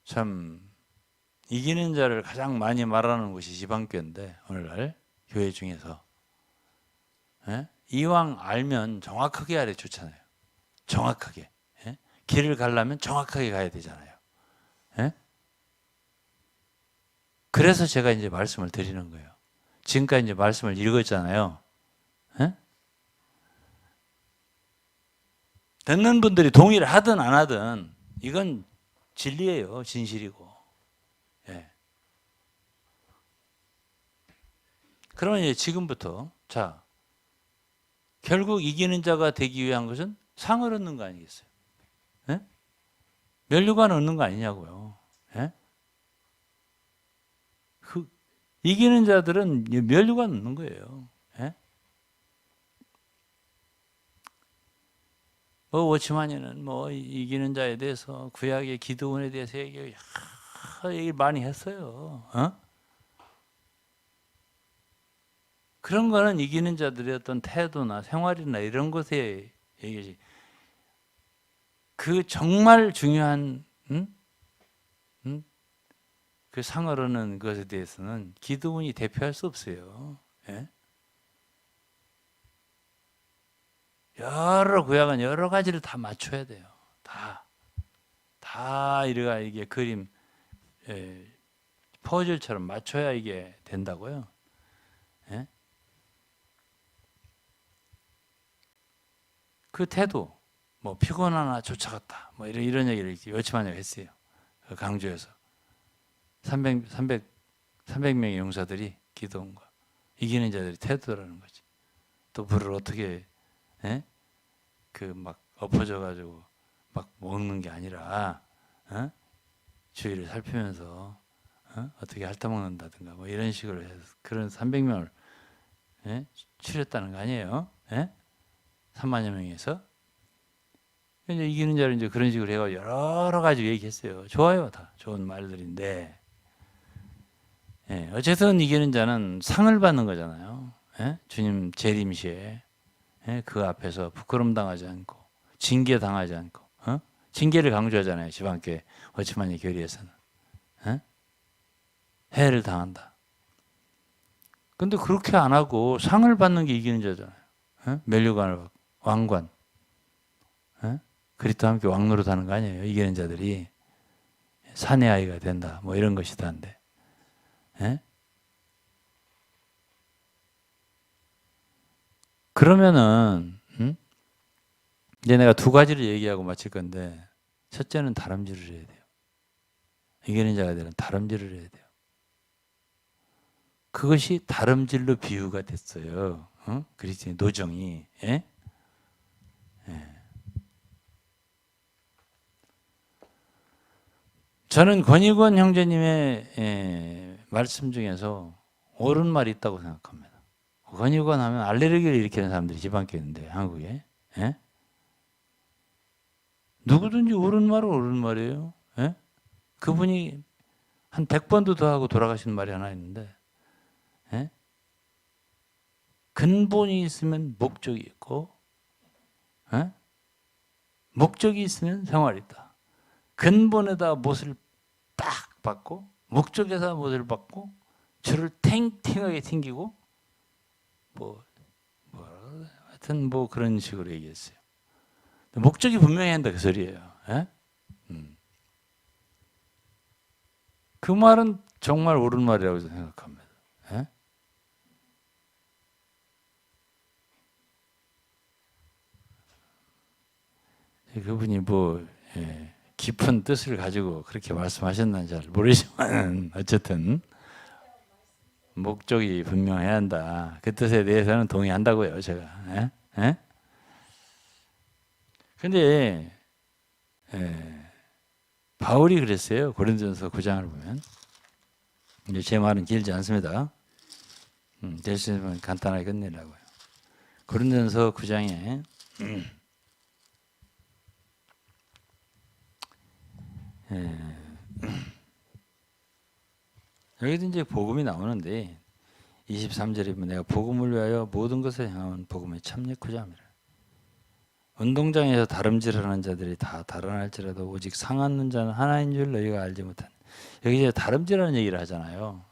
[SPEAKER 1] 참 이기는 자를 가장 많이 말하는 곳이 지방교회인데 오늘날 교회 중에서 이왕 알면 정확하게 알아 좋잖아요. 정확하게 길을 가려면 정확하게 가야 되잖아요. 그래서 제가 이제 말씀을 드리는 거예요. 지금까지 이제 말씀을 읽었잖아요. 듣는 분들이 동의를 하든 안 하든 이건 진리예요. 진실이고. 그러면 이제 지금부터 자 결국 이기는 자가 되기 위한 것은 상을 얻는 거 아니겠어요? 면류관 얻는 거 아니냐고요. 이기는 자들은 면류관 얻는 거예요. 워치마니는 이기는 자에 대해서 구약의 기드온에 대해서 얘기 많이 했어요. 그런 거는 이기는 자들의 어떤 태도나 생활이나 이런 것에 얘기지. 그 정말 중요한 그 상을 얻는 것에 대해서는 기도원이 대표할 수 없어요. 예? 여러 구약은 여러 가지를 다 맞춰야 돼요. 다 이게 그림 퍼즐처럼 맞춰야 이게 된다고요. 예? 그 태도, 뭐 피곤하나 쫓아갔다, 뭐 이런 얘기를 여치만에 했어요. 강조해서 300명의 용사들이 기도한 거, 이기는 자들이 태도라는 거지. 또 불을 어떻게 그 막 엎어져 가지고 막 먹는 게 아니라 주위를 살피면서 어떻게 핥아먹는다든가 뭐 이런 식으로 해서 그런 300명을 추렸다는 거 아니에요? 3만여 명에서. 이제 이기는 자를 이제 그런 식으로 해가 여러 가지 얘기했어요. 좋아요, 다 좋은 말들인데, 어쨌든 이기는 자는 상을 받는 거잖아요. 주님 재림시에 그 앞에서 부끄럼 당하지 않고 징계 당하지 않고 징계를 강조하잖아요. 지방교회 워치만의 교리에서는 해를 당한다. 근데 그렇게 안 하고 상을 받는 게 이기는 자잖아요. 면류관을 받고 왕관. 그리스도와 함께 왕노릇 하는 거 아니에요. 이기는 자들이 사내 아이가 된다. 뭐 이런 것이다는데. 그러면은 이제 내가 두 가지를 얘기하고 마칠 건데, 첫째는 다름질을 해야 돼요. 이기는 자가 되는 다름질을 해야 돼요. 그것이 다름질로 비유가 됐어요. 그리스도의 노정이. 저는 권익원 형제님의 말씀 중에서 옳은 말이 있다고 생각합니다. 권익원 하면 알레르기를 일으키는 사람들이 지방교회인데 한국에. 누구든지 옳은 말은 옳은 말이에요. 그분이 한 100번도 더 하고 돌아가신 말이 하나 있는데, 근본이 있으면 목적이 있고, 목적이 있으면 생활이 있다. 근본에다 못을 딱 받고, 목적에다 못을 받고, 줄을 탱탱하게 튕기고, 하여튼 뭐 그런 식으로 얘기했어요. 목적이 분명히 한다 그 소리예요. 그 말은 정말 옳은 말이라고 생각합니다. 그분이 뭐 깊은 뜻을 가지고 그렇게 말씀하셨는지 잘 모르지만 어쨌든 목적이 분명해야 한다. 그 뜻에 대해서는 동의한다고요, 제가. 근데 바울이 그랬어요. 고린도전서 9장을 보면. 이제 제 말은 길지 않습니다. 될 수 있으면 간단하게 끝내려고요. 고린도전서 9장에 여기도 이제 복음이 나오는데 23절에 보면 내가 복음을 위하여 모든 것을 향한 복음에 참여하고자 합니다. 운동장에서 다름질하는 자들이 다 달아날지라도 오직 상 얻는 자는 하나인 줄 너희가 알지 못한. 여기 이제 다름질하는 얘기를 하잖아요.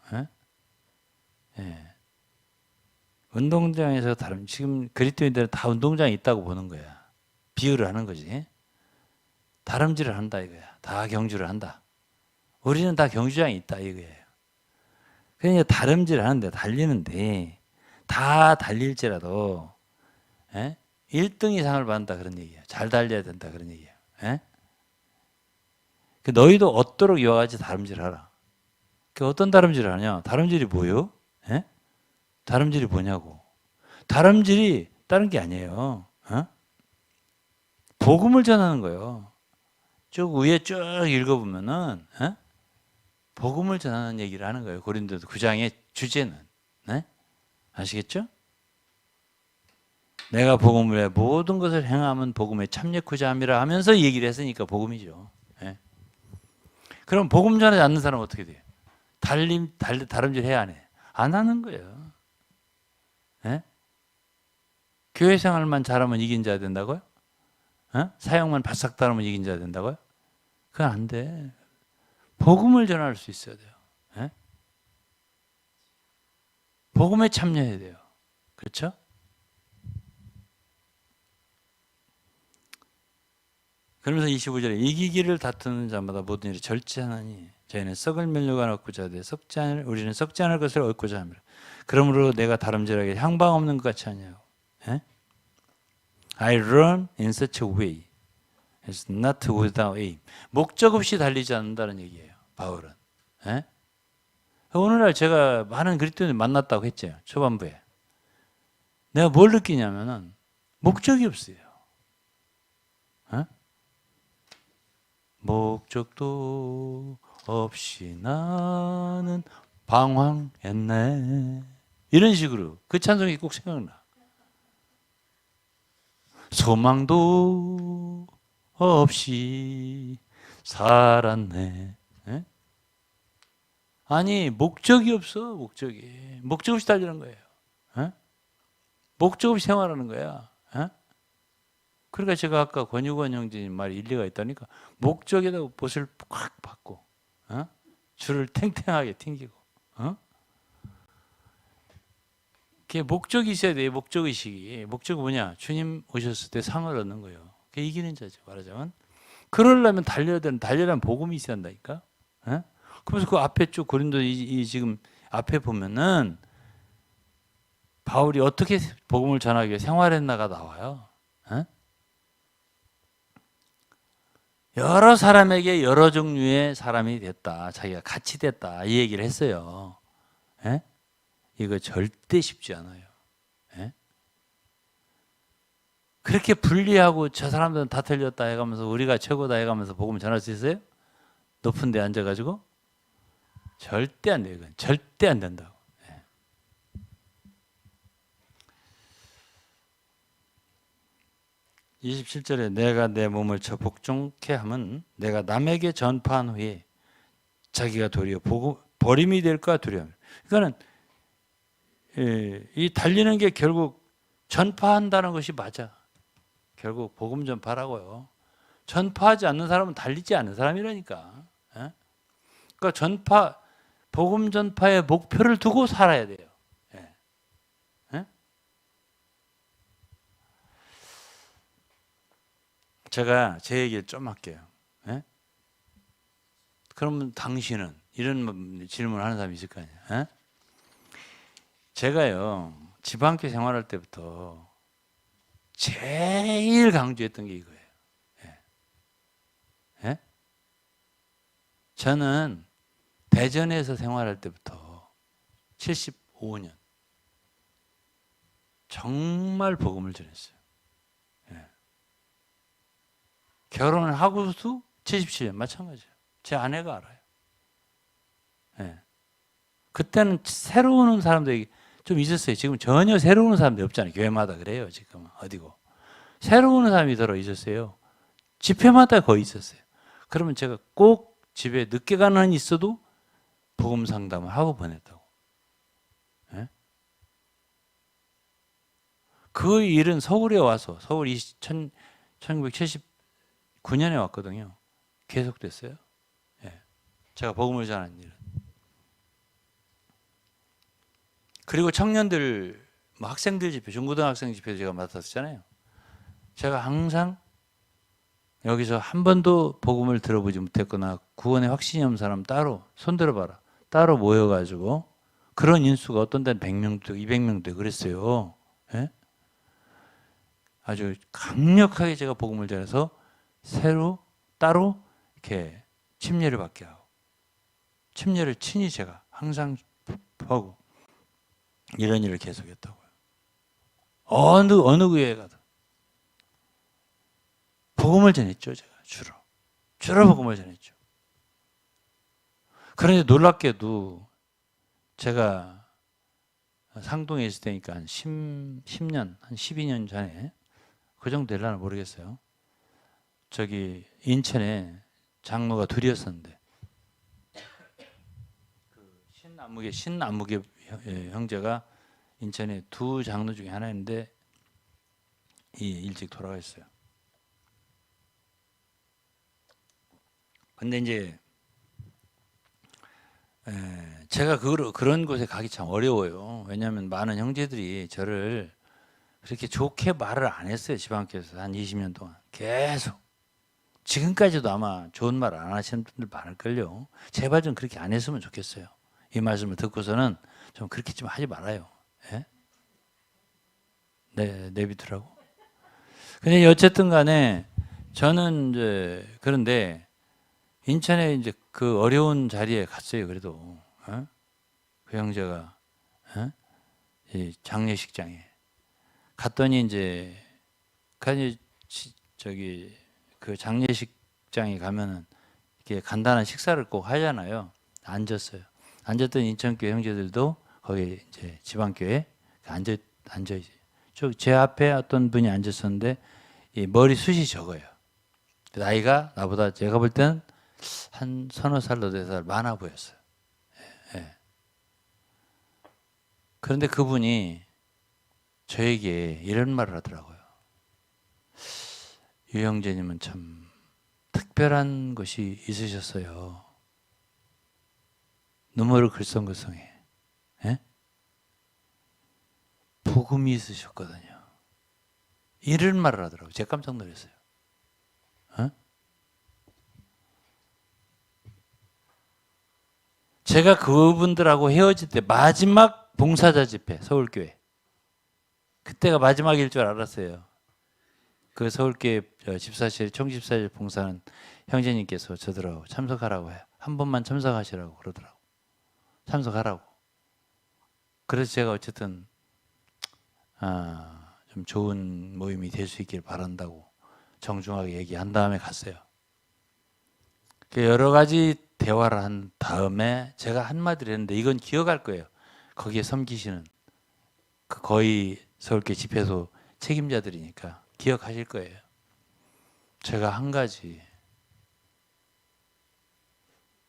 [SPEAKER 1] 운동장에서 지금 그리스도인들은 다 운동장에 있다고 보는 거야. 비유를 하는 거지. 다름질을 한다 이거야. 다 경주를 한다. 우리는 다 경주장에 있다 이거예요. 그러니까 다름질 하는데 달리는데 다 달릴지라도 1등 이상을 받는다 그런 얘기예요. 잘 달려야 된다 그런 얘기예요. 너희도 얻도록 이와 같이 다름질하라. 어떤 다름질을 하냐? 다름질이 뭐예요? 다름질이 뭐냐고. 다름질이 다른 게 아니에요. 복음을 전하는 거예요. 쭉 위에 쭉 읽어보면은 복음을 전하는 얘기를 하는 거예요. 고린도서 9장의 주제는. 아시겠죠? 내가 복음을 해 모든 것을 행하면 복음에 참여하고자 함이라 하면서 얘기를 했으니까 복음이죠. 그럼 복음 전하지 않는 사람은 어떻게 돼요? 다름질 해야 안 해? 안 하는 거예요. 예? 교회 생활만 잘하면 이긴 자가 된다고요? 사역만 바싹 따르면 이긴 자가 된다고요? 그건 안 돼. 복음을 전할 수 있어야 돼요. 예? 복음에 참여해야 돼요. 그렇죠? 그러면서 25절에 이기기를 다투는 자마다 모든 일이 절제하나니 저희는 썩을 면류관 얻고자 하되 우리는 썩지 않을 것을 얻고자 합니다. 그러므로 내가 다름질하게 향방 없는 것 같이 하냐고. 예? I run in such a way. It's not without aim. 목적 없이 달리지 않는다는 얘기예요. 바울은. 예? 오늘날 제가 많은 그리스도인을 만났다고 했죠. 초반부에. 내가 뭘 느끼냐면은 목적이 없어요. 예? 목적도 없이 나는 방황했네. 이런 식으로 그 찬송이 꼭 생각나. 소망도 없이 살았네. 예? 아니 목적이 없어. 목적 없이 달리는 거예요. 예? 목적 없이 생활하는 거야. 예? 그러니까 제가 아까 권유관 형제님 말이 일리가 있다니까 목적에다가 못을 꽉 받고 줄을 탱탱하게 튕기고 그게 목적이 있어야 돼요. 목적의식이. 목적은 뭐냐? 주님 오셨을 때 상을 얻는 거예요. 그게 이기는 자죠. 말하자면. 그러려면 달려면 복음이 있어야 한다니까. 그래서 그 앞에 쭉 고린도 지금 앞에 보면은 바울이 어떻게 복음을 전하기 위해 생활했나가 나와요. 여러 사람에게 여러 종류의 사람이 됐다. 자기가 같이 됐다. 이 얘기를 했어요. 이거 절대 쉽지 않아요. 그렇게 분리하고 저 사람들은 다 틀렸다 해가면서 우리가 최고다 해가면서 복음을 전할 수 있어요? 높은 데 앉아가지고? 절대 안 돼요. 이건 절대 안 된다고. 27절에 내가 내 몸을 저 복종케 함은 내가 남에게 전파한 후에 자기가 도리어 버림이 될까 두려움. 그러니까는 이 달리는 게 결국 전파한다는 것이 맞아. 결국 복음 전파라고요. 전파하지 않는 사람은 달리지 않는 사람이라니까. 그러니까 복음 전파의 목표를 두고 살아야 돼요. 제가 제 얘기를 좀 할게요. 그러면 당신은 이런 질문을 하는 사람이 있을 거 아니에요. 제가요 지방교 생활할 때부터 제일 강조했던 게 이거예요. 저는 대전에서 생활할 때부터 75년 정말 복음을 전했어요. 결혼을 하고도 77년 마찬가지예요. 제 아내가 알아요. 그때는 새로 오는 사람들이 좀 있었어요. 지금 전혀 새로 오는 사람들이 없잖아요. 교회마다 그래요. 지금 어디고. 새로 오는 사람이 들어 있었어요. 집회마다 거의 있었어요. 그러면 제가 꼭 집에 늦게 가는 한이 있어도 복음 상담을 하고 보냈다고. 그 일은 서울에 와서 서울 1979년에 왔거든요. 계속됐어요. 제가 복음을 전하는 일은. 그리고 청년들, 학생들 집회, 중고등학생 집회도 제가 맡았잖아요. 제가 항상 여기서 한 번도 복음을 들어보지 못했거나 구원에 확신이 없는 사람 따로 손들어봐라. 따로 모여가지고 그런 인수가 어떤 데는 100명도 200명도 그랬어요. 아주 강력하게 제가 복음을 전해서 따로 이렇게 침례를 받게 하고 침례를 친히 제가 항상 하고 이런 일을 계속했다고요. 어느 교회 가도 복음을 전했죠. 제가 주로 복음을 전했죠. 그런데 놀랍게도 제가 상동에 있을 때니까 한 10년, 한 12년 전에 그 정도 되려나 모르겠어요. 저기 인천에 장로가 둘이었었는데 그 신안무개 형제가 인천에 두 장로 중에 하나인데 일찍 돌아가셨어요. 근데 이제 제가 그런 곳에 가기 참 어려워요. 왜냐하면 많은 형제들이 저를 그렇게 좋게 말을 안 했어요. 지방교회에서 한 20년 동안 계속. 지금까지도 아마 좋은 말 안 하시는 분들 많을걸요. 제발 좀 그렇게 안 했으면 좋겠어요. 이 말씀을 듣고서는 좀 그렇게 좀 하지 말아요. 예? 네, 내비두라고. 근데 어쨌든 간에 저는 이제 그런데 인천에 이제 그 어려운 자리에 갔어요. 그래도 그 형제가 이 장례식장에 갔더니 이제 저기 그 장례식장에 가면은 이렇게 간단한 식사를 꼭 하잖아요. 앉았어요. 앉았더니 인천교회 형제들도 거기 이제 지방교회 앉아 있어요. 제 앞에 어떤 분이 앉았었는데 이 머리숱이 적어요. 나이가 나보다 제가 볼 때는 한 서너 살, 너댓 살 많아 보였어요. 예. 그런데 그분이 저에게 이런 말을 하더라고요. 유 형제님은 참 특별한 것이 있으셨어요. 눈물을 글썽글썽해. 예? 복음이 있으셨거든요. 이런 말을 하더라고요. 제가 깜짝 놀랐어요. 제가 그분들하고 헤어질 때 마지막 봉사자 집회, 서울교회. 그때가 마지막일 줄 알았어요. 그 서울교회 집사실, 총집사실 봉사는 형제님께서 저들하고 참석하라고 해요. 한 번만 참석하시라고 그러더라고. 참석하라고. 그래서 제가 어쨌든 좀 좋은 모임이 될 수 있길 바란다고 정중하게 얘기한 다음에 갔어요. 여러 가지 대화를 한 다음에 제가 한마디를 했는데 이건 기억할 거예요. 거기에 섬기시는 그 거의 서울교회 집회소 책임자들이니까 기억하실 거예요. 제가 한 가지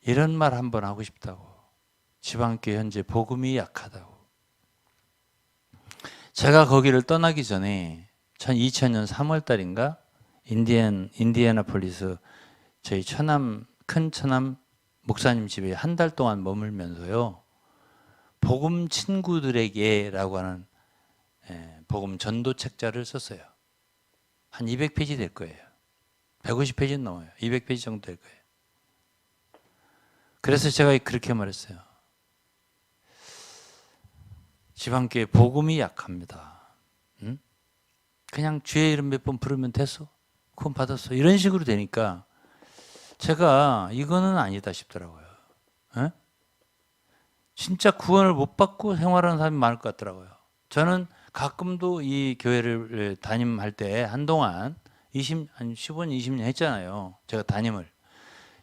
[SPEAKER 1] 이런 말 한번 하고 싶다고. 지방교회 현재 복음이 약하다고. 제가 거기를 떠나기 전에 2000년 3월 달인가 인디애나폴리스 저희 큰 처남 목사님 집에 한 달 동안 머물면서요. 복음 친구들에게라고 하는 복음 전도 책자를 썼어요. 한 200페이지 될 거예요. 150페이지는 넘어요. 200페이지 정도 될 거예요. 그래서 제가 그렇게 말했어요. 지방교회 복음이 약합니다. 응? 그냥 주의 이름 몇 번 부르면 됐어. 구원 받았어. 이런 식으로 되니까 제가 이거는 아니다 싶더라고요. 에? 진짜 구원을 못 받고 생활하는 사람이 많을 것 같더라고요. 저는 가끔도 이 교회를 담임할 때 한동안 한 15년, 20년 했잖아요. 제가 담임을.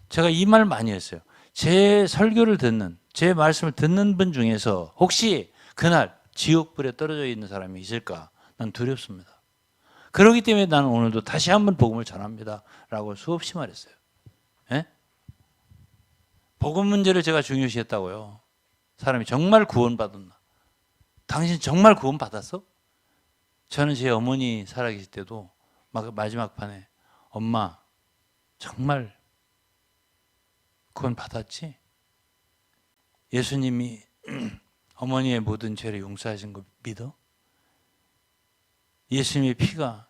[SPEAKER 1] 제가 이 말 많이 했어요. 제 설교를 듣는, 제 말씀을 듣는 분 중에서 혹시 그날 지옥불에 떨어져 있는 사람이 있을까? 난 두렵습니다. 그렇기 때문에 나는 오늘도 다시 한번 복음을 전합니다. 라고 수없이 말했어요. 예? 복음 문제를 제가 중요시했다고요. 사람이 정말 구원받았나? 당신 정말 구원받았어? 저는 제 어머니 살아계실 때도 마지막 판에 엄마 정말 구원받았지? 예수님이 어머니의 모든 죄를 용서하신 거 믿어? 예수님의 피가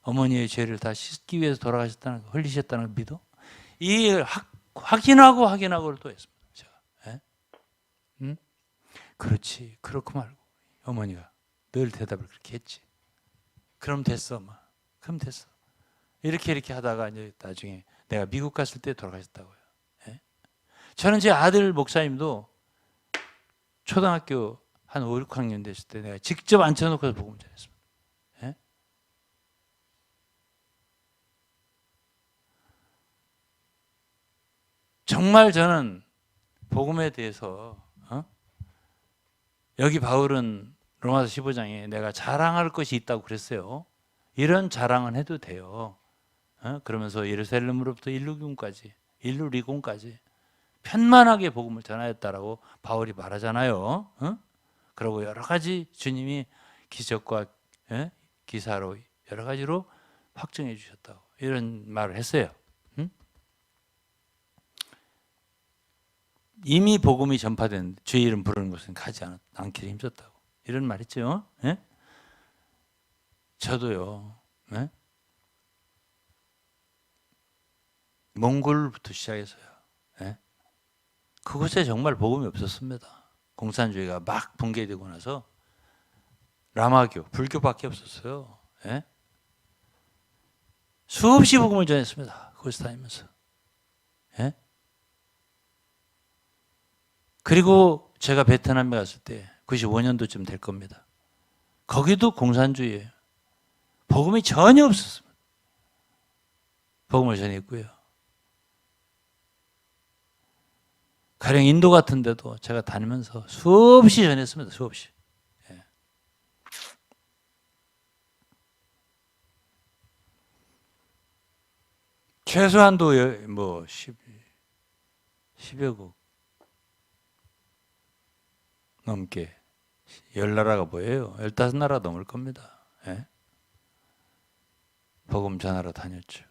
[SPEAKER 1] 어머니의 죄를 다 씻기 위해서 돌아가셨다는 거, 흘리셨다는 거 믿어? 이 확인하고를 또 했습니다. 제가. 예? 응? 그렇지. 그렇고 말고 어머니가 늘 대답을 그렇게 했지. 그럼 됐어, 엄마. 그럼 됐어. 이렇게 하다가 이제 나중에 내가 미국 갔을 때 돌아가셨다고요. 예? 저는 제 아들 목사님도 초등학교 한 5, 6학년 됐을 때 내가 직접 앉혀놓고서 복음 전했습니다. 예? 정말 저는 복음에 대해서 여기 바울은 로마서 15장에 내가 자랑할 것이 있다고 그랬어요. 이런 자랑은 해도 돼요. 그러면서 예루살렘으로부터 일루리곤까지 편만하게 복음을 전하였다라고 바울이 말하잖아요. 그리고 여러 가지 주님이 기적과 기사로 여러 가지로 확증해 주셨다고 이런 말을 했어요. 응? 이미 복음이 전파됐는데 주의 이름 부르는 것은 가지 않기를 힘썼다고 이런 말 했죠. 예? 저도요. 예? 몽골부터 시작해서요. 예? 그곳에 정말 복음이 없었습니다. 공산주의가 막 붕괴되고 나서 라마교, 불교밖에 없었어요. 예? 수없이 복음을 전했습니다. 그곳에 다니면서. 예? 그리고 제가 베트남에 갔을 때 95년도쯤 될 겁니다. 거기도 공산주의예요. 복음이 전혀 없었습니다. 복음을 전했고요. 가령 인도 같은 데도 제가 다니면서 수없이 전했습니다. 수없이. 예. 최소한도 뭐 10여 국 넘게 10나라가 보여요. 15나라 넘을 겁니다. 예? 복음 전하러 다녔죠.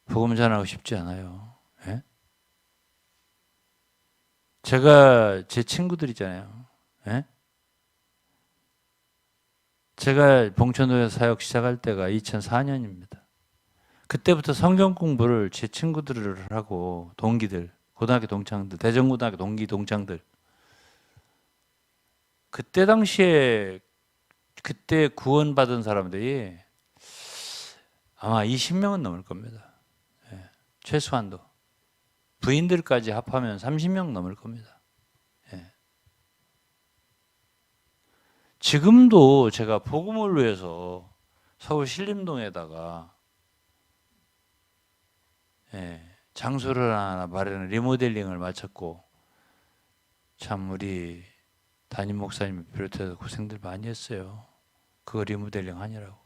[SPEAKER 1] 복음 전하고 싶지 않아요. 예? 제가 제 친구들이잖아요. 예? 제가 봉천도에 사역 시작할 때가 2004년입니다. 그때부터 성경 공부를 제 친구들을 하고 동기들, 고등학교 동창들, 대전고등학교 동기 동창들 그때 당시에 그때 구원받은 사람들이 아마 20명은 넘을 겁니다. 예, 최소한도. 부인들까지 합하면 30명 넘을 겁니다. 예. 지금도 제가 복음을 위해서 서울 신림동에다가 장소를 하나 마련, 리모델링을 마쳤고 참 우리 담임 목사님 비롯해서 고생들 많이 했어요. 그거 리모델링 하느라고.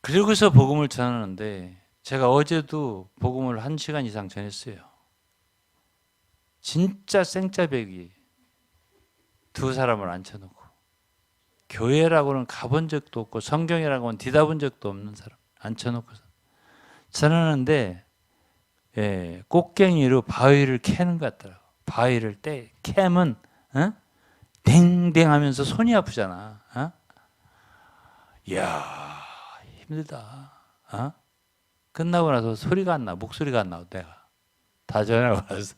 [SPEAKER 1] 그러고서 복음을 전하는데 제가 어제도 복음을 1시간 이상 전했어요. 진짜 생짜배기 두 사람을 앉혀놓고 교회라고는 가본 적도 없고 성경이라고는 뒤다본 적도 없는 사람 앉혀놓고 전하는데 꽃갱이로 바위를 캐는 것 같더라고. 바위를 캐면 댕댕하면서 손이 아프잖아. 이야 힘들다. 끝나고 나서 소리가 안 나, 목소리가 안 나고 내가 다 전하고 와서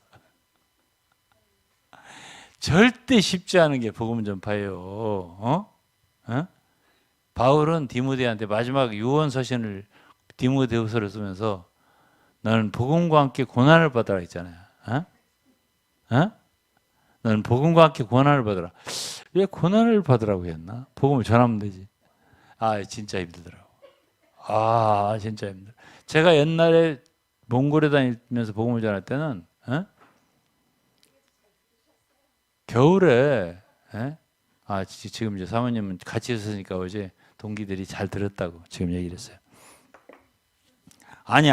[SPEAKER 1] 절대 쉽지 않은 게 복음 전파예요. 바울은 디모데한테 마지막 유언 서신을 디모데후서를 쓰면서 너는 복음과 함께 고난을 받으라 했잖아요. 너는 복음과 함께 고난을 받으라. 왜 고난을 받으라고 했나? 복음을 전하면 되지. 진짜 힘들더라고. 진짜 힘들어. 제가 옛날에 몽골에 다니면서 복음을 전할 때는 겨울에 지금 이제 사모님은 같이 있으니까 어제 동기들이 잘 들었다고 지금 얘기를 했어요. 아니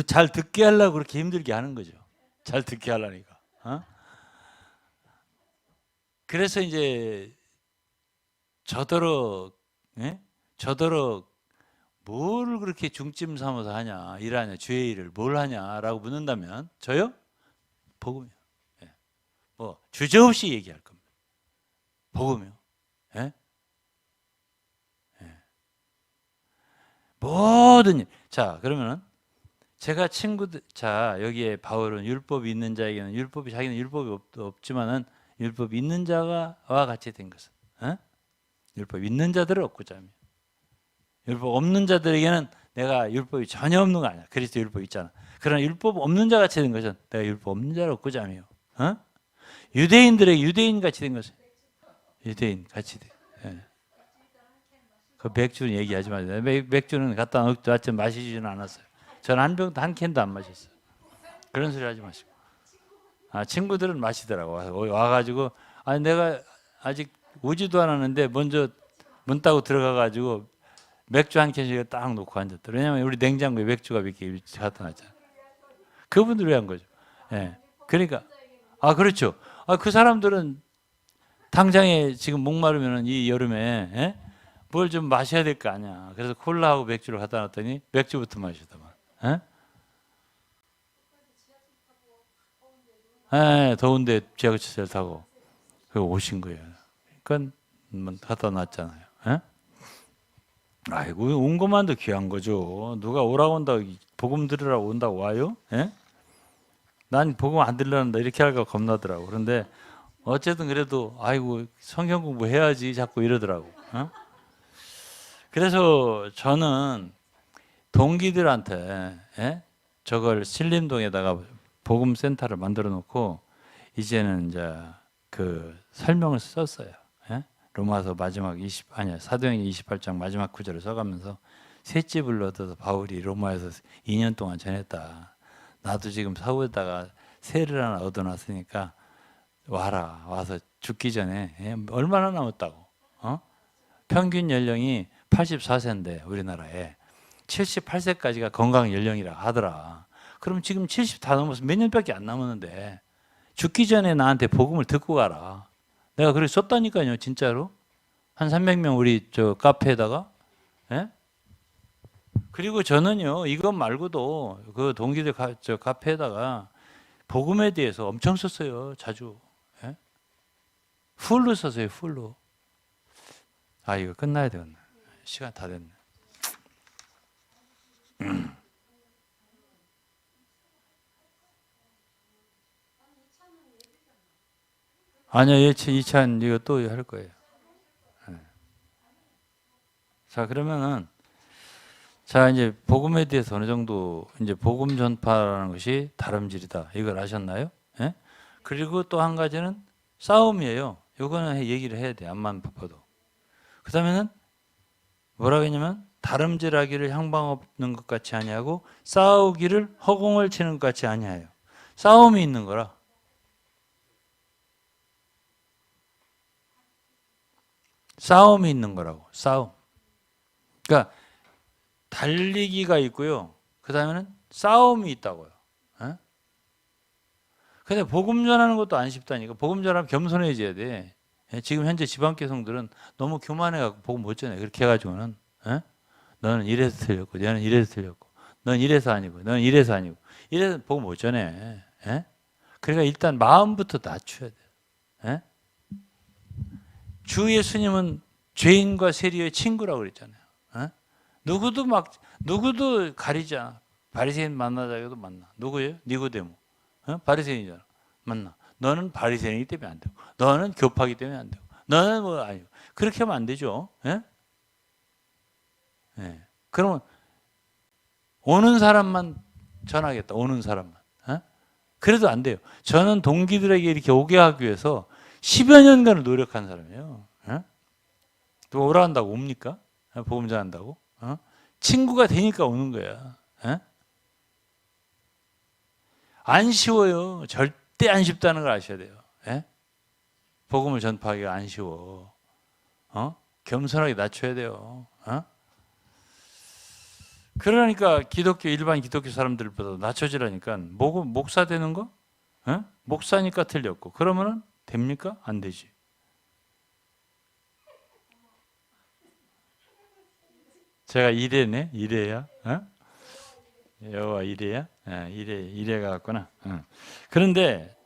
[SPEAKER 1] 잘 듣게 하려고 그렇게 힘들게 하는 거죠. 잘 듣게 하려니까. 그래서 이제 저더러 뭘 그렇게 중점 삼아서 하냐, 일하냐, 주의 일을 뭘 하냐라고 묻는다면 저요? 복음이요. 뭐 주저없이 얘기할 겁니다. 복음이요. 모든 일. 자, 그러면은 제가 친구들, 여기에 바울은 율법이 있는 자에게는 자기는 율법이 없지만은 율법이 있는 자와 같이 된 것은, 율법 있는 자들을 얻고자 하며, 율법 없는 자들에게는 내가 율법이 전혀 없는 거 아니야. 그리스도 율법 있잖아. 그러나 율법 없는 자 같이 된 것은 내가 율법 없는 자를 얻고자 하며, 유대인들에게 유대인 같이 된 것은 유대인 같이 돼. 그 맥주는 얘기하지 마세요. 맥주는 갖다 놨지 마시지는 않았어요. 저는 한 병도 한 캔도 안 마셨어요. 그런 소리 하지 마시고. 친구들은 마시더라고. 와가지고 내가 아직 오지도 않았는데 먼저 문 따고 들어가가지고 맥주 한 캔씩 딱 놓고 앉았다. 왜냐면 우리 냉장고에 맥주가 몇 개 갖다 놨잖아. 그분들 위한 거죠. 예. 그러니까 그렇죠. 그 사람들은 당장에 지금 목마르면은 이 여름에 뭘 좀 마셔야 될 거 아니야. 그래서 콜라하고 맥주를 갖다 놨더니 맥주부터 마시더만. 예? 더운데 지하철 타고 그 오신 거예요. 그러니까 갖다 놨잖아요. 예? 아이고 온 것만도 귀한 거죠. 누가 오라고 온다고 복음 들으라고 온다고 와요? 예? 난 복음 안 들으란다 이렇게 할까 겁나더라고. 그런데 어쨌든 그래도 아이고 성경 공부해야지 자꾸 이러더라고. 어? 그래서 저는 동기들한테 저걸 신림동에다가 복음 센터를 만들어 놓고 이제는 이제 그 설명을 썼어요. 로마서 마지막 사도행전 28장 마지막 구절을 써가면서 새 집을 얻어서 바울이 로마에서 2년 동안 전했다. 나도 지금 서울에다가 새를 하나 얻어놨으니까 와서 죽기 전에 얼마나 남았다고. 평균 연령이 84세인데 우리나라에 78세까지가 건강 연령이라 하더라. 그럼 지금 70 다 넘어서 몇 년밖에 안 남았는데 죽기 전에 나한테 복음을 듣고 가라. 내가 그렇게 썼다니까요, 진짜로. 한 300명 우리 저 카페에다가. 예? 그리고 저는요, 이것 말고도 그 동기들 저 카페에다가 복음에 대해서 엄청 썼어요, 자주. 예? 풀로 썼어요, 풀로. 이거 끝나야 되겠네. 시간 다 됐네. 아니요, 2찬 이거 또 할 거예요. 네. 자, 그러면은 자 이제 복음에 대해서 어느 정도 이제 복음 전파라는 것이 다름질이다. 이걸 아셨나요? 예? 그리고 또 한 가지는 싸움이에요. 이거는 얘기를 해야 돼. 암만 바빠도. 그다음에는 뭐라고 했냐면 다름질하기를 향방 없는 것 같이 아니하고 싸우기를 허공을 치는 것 같이 아니하여. 싸움이 있는 거라. 싸움이 있는 거라고. 싸움. 그러니까 달리기가 있고요. 그 다음에는 싸움이 있다고요. 에? 근데 복음 전하는 것도 안 쉽다니까. 복음 전하면 겸손해져야 돼. 지금 현재 지방교성들은 너무 교만해갖고 복음 못 전해. 그렇게 해가지고는 너는 이래서 틀렸고, 너는 이래서 틀렸고, 넌 이래서 아니고, 넌 이래서 아니고, 이래서 복음 못 전해. 그러니까 일단 마음부터 낮춰야 돼. 주 예수님은 죄인과 세리의 친구라고 그랬잖아요. 누구도 가리지 않아. 바리새인 만나자 해도 만나. 누구예요? 니고데모. 바리새인이잖아. 만나. 너는 바리새인이기 때문에 안 되고, 너는 교파기 때문에 안 되고, 너는 뭐 아니고. 그렇게 하면 안 되죠. 그러면 오는 사람만 전하겠다. 오는 사람만. 그래도 안 돼요. 저는 동기들에게 이렇게 오게 하기 위해서 10여 년간을 노력한 사람이에요. 또 오라 한다고 옵니까? 복음 전한다고? 친구가 되니까 오는 거야. 안 쉬워요. 절대 안 쉽다는 걸 아셔야 돼요. 복음을 전파하기가 안 쉬워. 겸손하게 낮춰야 돼요. 그러니까 일반 기독교 사람들보다 낮춰지라니까. 목사 되는 거? 목사니까 틀렸고. 그러면은 됩니까? 안 되지. 제가 이래야? 여호와 이래야? 이래가 같구나. 그런데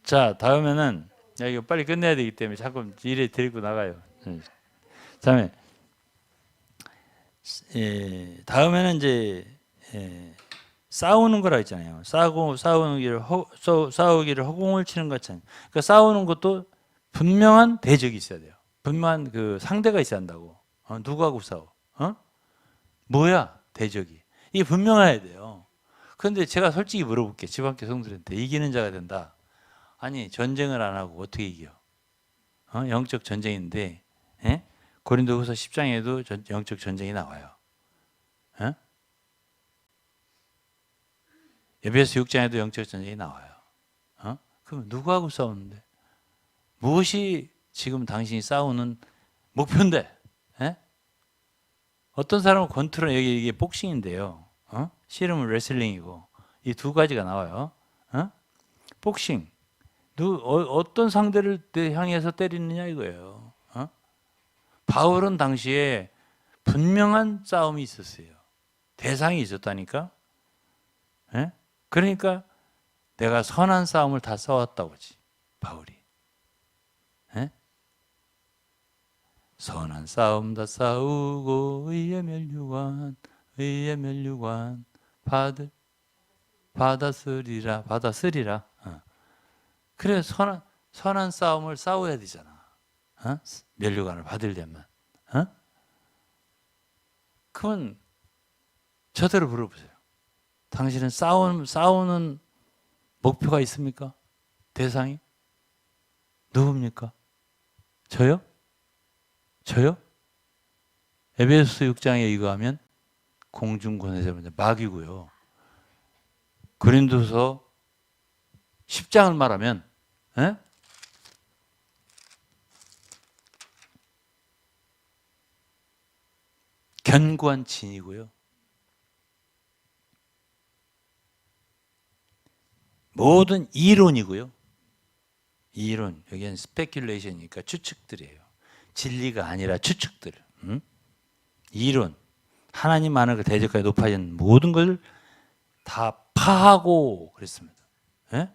[SPEAKER 1] 자 다음에는 이거 빨리 끝내야 되기 때문에 자꾸 이래 데리고 나가요. 다음에 다음에는 이제 싸우는 거라 했잖아요. 싸우기를 허공을 치는 것처럼. 그러니까 싸우는 것도 분명한 대적이 있어야 돼요. 분명한 그 상대가 있어야 한다고. 누구하고 싸워? 뭐야 대적이? 이게 분명해야 돼요. 그런데 제가 솔직히 물어볼게요. 지방교 성도들한테 이기는 자가 된다. 아니 전쟁을 안 하고 어떻게 이겨? 영적 전쟁인데 고린도후서 10장에도 영적 전쟁이 나와요. 에베소 6장에도 영적 전쟁이 나와요. 그럼 누구하고 싸우는데? 무엇이 지금 당신이 싸우는 목표인데? 어떤 사람은 권투는 여기 이게 복싱인데요. 씨름은 레슬링이고 이 두 가지가 나와요. 복싱. 어떤 상대를 향해서 때리느냐 이거예요. 바울은 당시에 분명한 싸움이 있었어요. 대상이 있었다니까. 예? 그러니까 내가 선한 싸움을 다 싸웠다고지 바울이. 예? 선한 싸움 다 싸우고 의의 멸류관 받았으리라. 그래 선한 싸움을 싸워야 되잖아. 멸류관을 받으려면. 그러면 저대로 물어보세요. 당신은 싸우는 목표가 있습니까? 대상이? 누굽니까? 저요? 에베소서 6장에 이거 하면 공중권세자입니다. 마귀고요. 고린도서 10장을 말하면 견고한 진이고요. 모든 이론이고요. 이론, 여기는 스페큘레이션이니까 추측들이에요. 진리가 아니라 추측들. 이론, 하나님 안에 그 대적까지 높아진 모든 걸 다 파하고 그랬습니다. 예?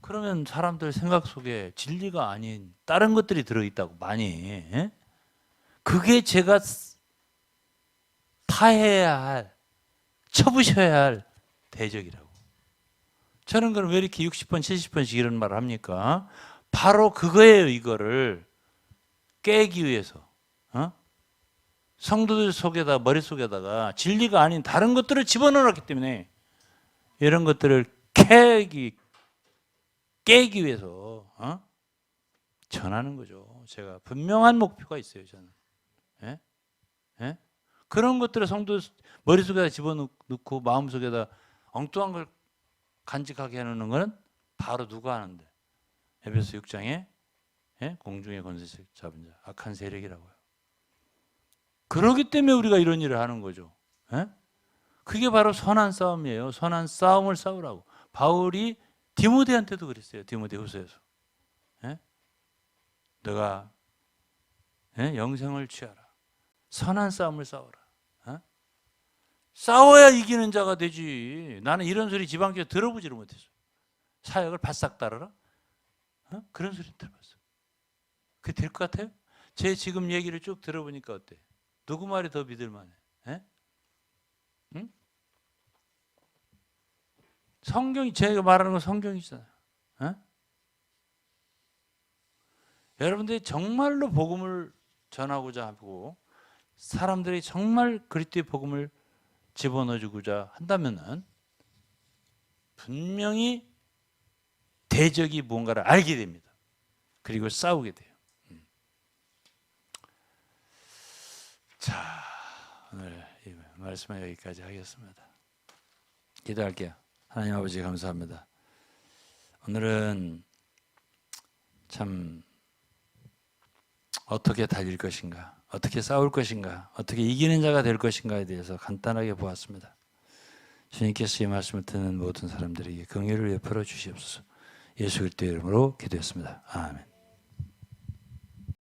[SPEAKER 1] 그러면 사람들 생각 속에 진리가 아닌 다른 것들이 들어있다고 많이. 예? 그게 제가 파해야 할, 쳐부셔야 할 대적이라고. 저는 그럼 왜 이렇게 60번, 70번씩 이런 말을 합니까? 바로 그거예요. 이거를 깨기 위해서. 성도들 속에다 머릿속에다가 진리가 아닌 다른 것들을 집어넣었기 때문에 이런 것들을 깨기 위해서 전하는 거죠. 제가 분명한 목표가 있어요. 저는. 예? 예? 그런 것들을 성도 머릿속에다 집어넣고 마음속에다 엉뚱한 걸 간직하게 해놓는 것은 바로 누가 하는데? 에베소 6장에 공중의 권세 잡은 자, 악한 세력이라고요. 그렇기 때문에 우리가 이런 일을 하는 거죠. 그게 바로 선한 싸움이에요. 선한 싸움을 싸우라고. 바울이 디모데한테도 그랬어요. 디모데후서에서. 너가 영생을 취하라. 선한 싸움을 싸워라. 싸워야 이기는 자가 되지. 나는 이런 소리 지방교회 들어보지를 못했어. 사역을 바싹 따르라? 그런 소리 들어봤어. 그게 될 것 같아요? 제 지금 얘기를 쭉 들어보니까 어때? 누구 말이 더 믿을만해? 응? 성경이, 제가 말하는 건 성경이잖아요. 여러분들이 정말로 복음을 전하고자 하고 사람들이 정말 그리스도의 복음을 집어넣어주고자 한다면은 분명히 대적이 뭔가를 알게 됩니다. 그리고 싸우게 돼요. 자, 오늘 이 말씀은 여기까지 하겠습니다. 기도할게요. 하나님 아버지 감사합니다. 오늘은 참 어떻게 달릴 것인가, 어떻게 싸울 것인가, 어떻게 이기는 자가 될 것인가에 대해서 간단하게 보았습니다. 주님께서 이 말씀을 듣는 모든 사람들에게 긍휼을 베풀어 주시옵소서. 예수 그리스도의 이름으로 기도했습니다. 아멘.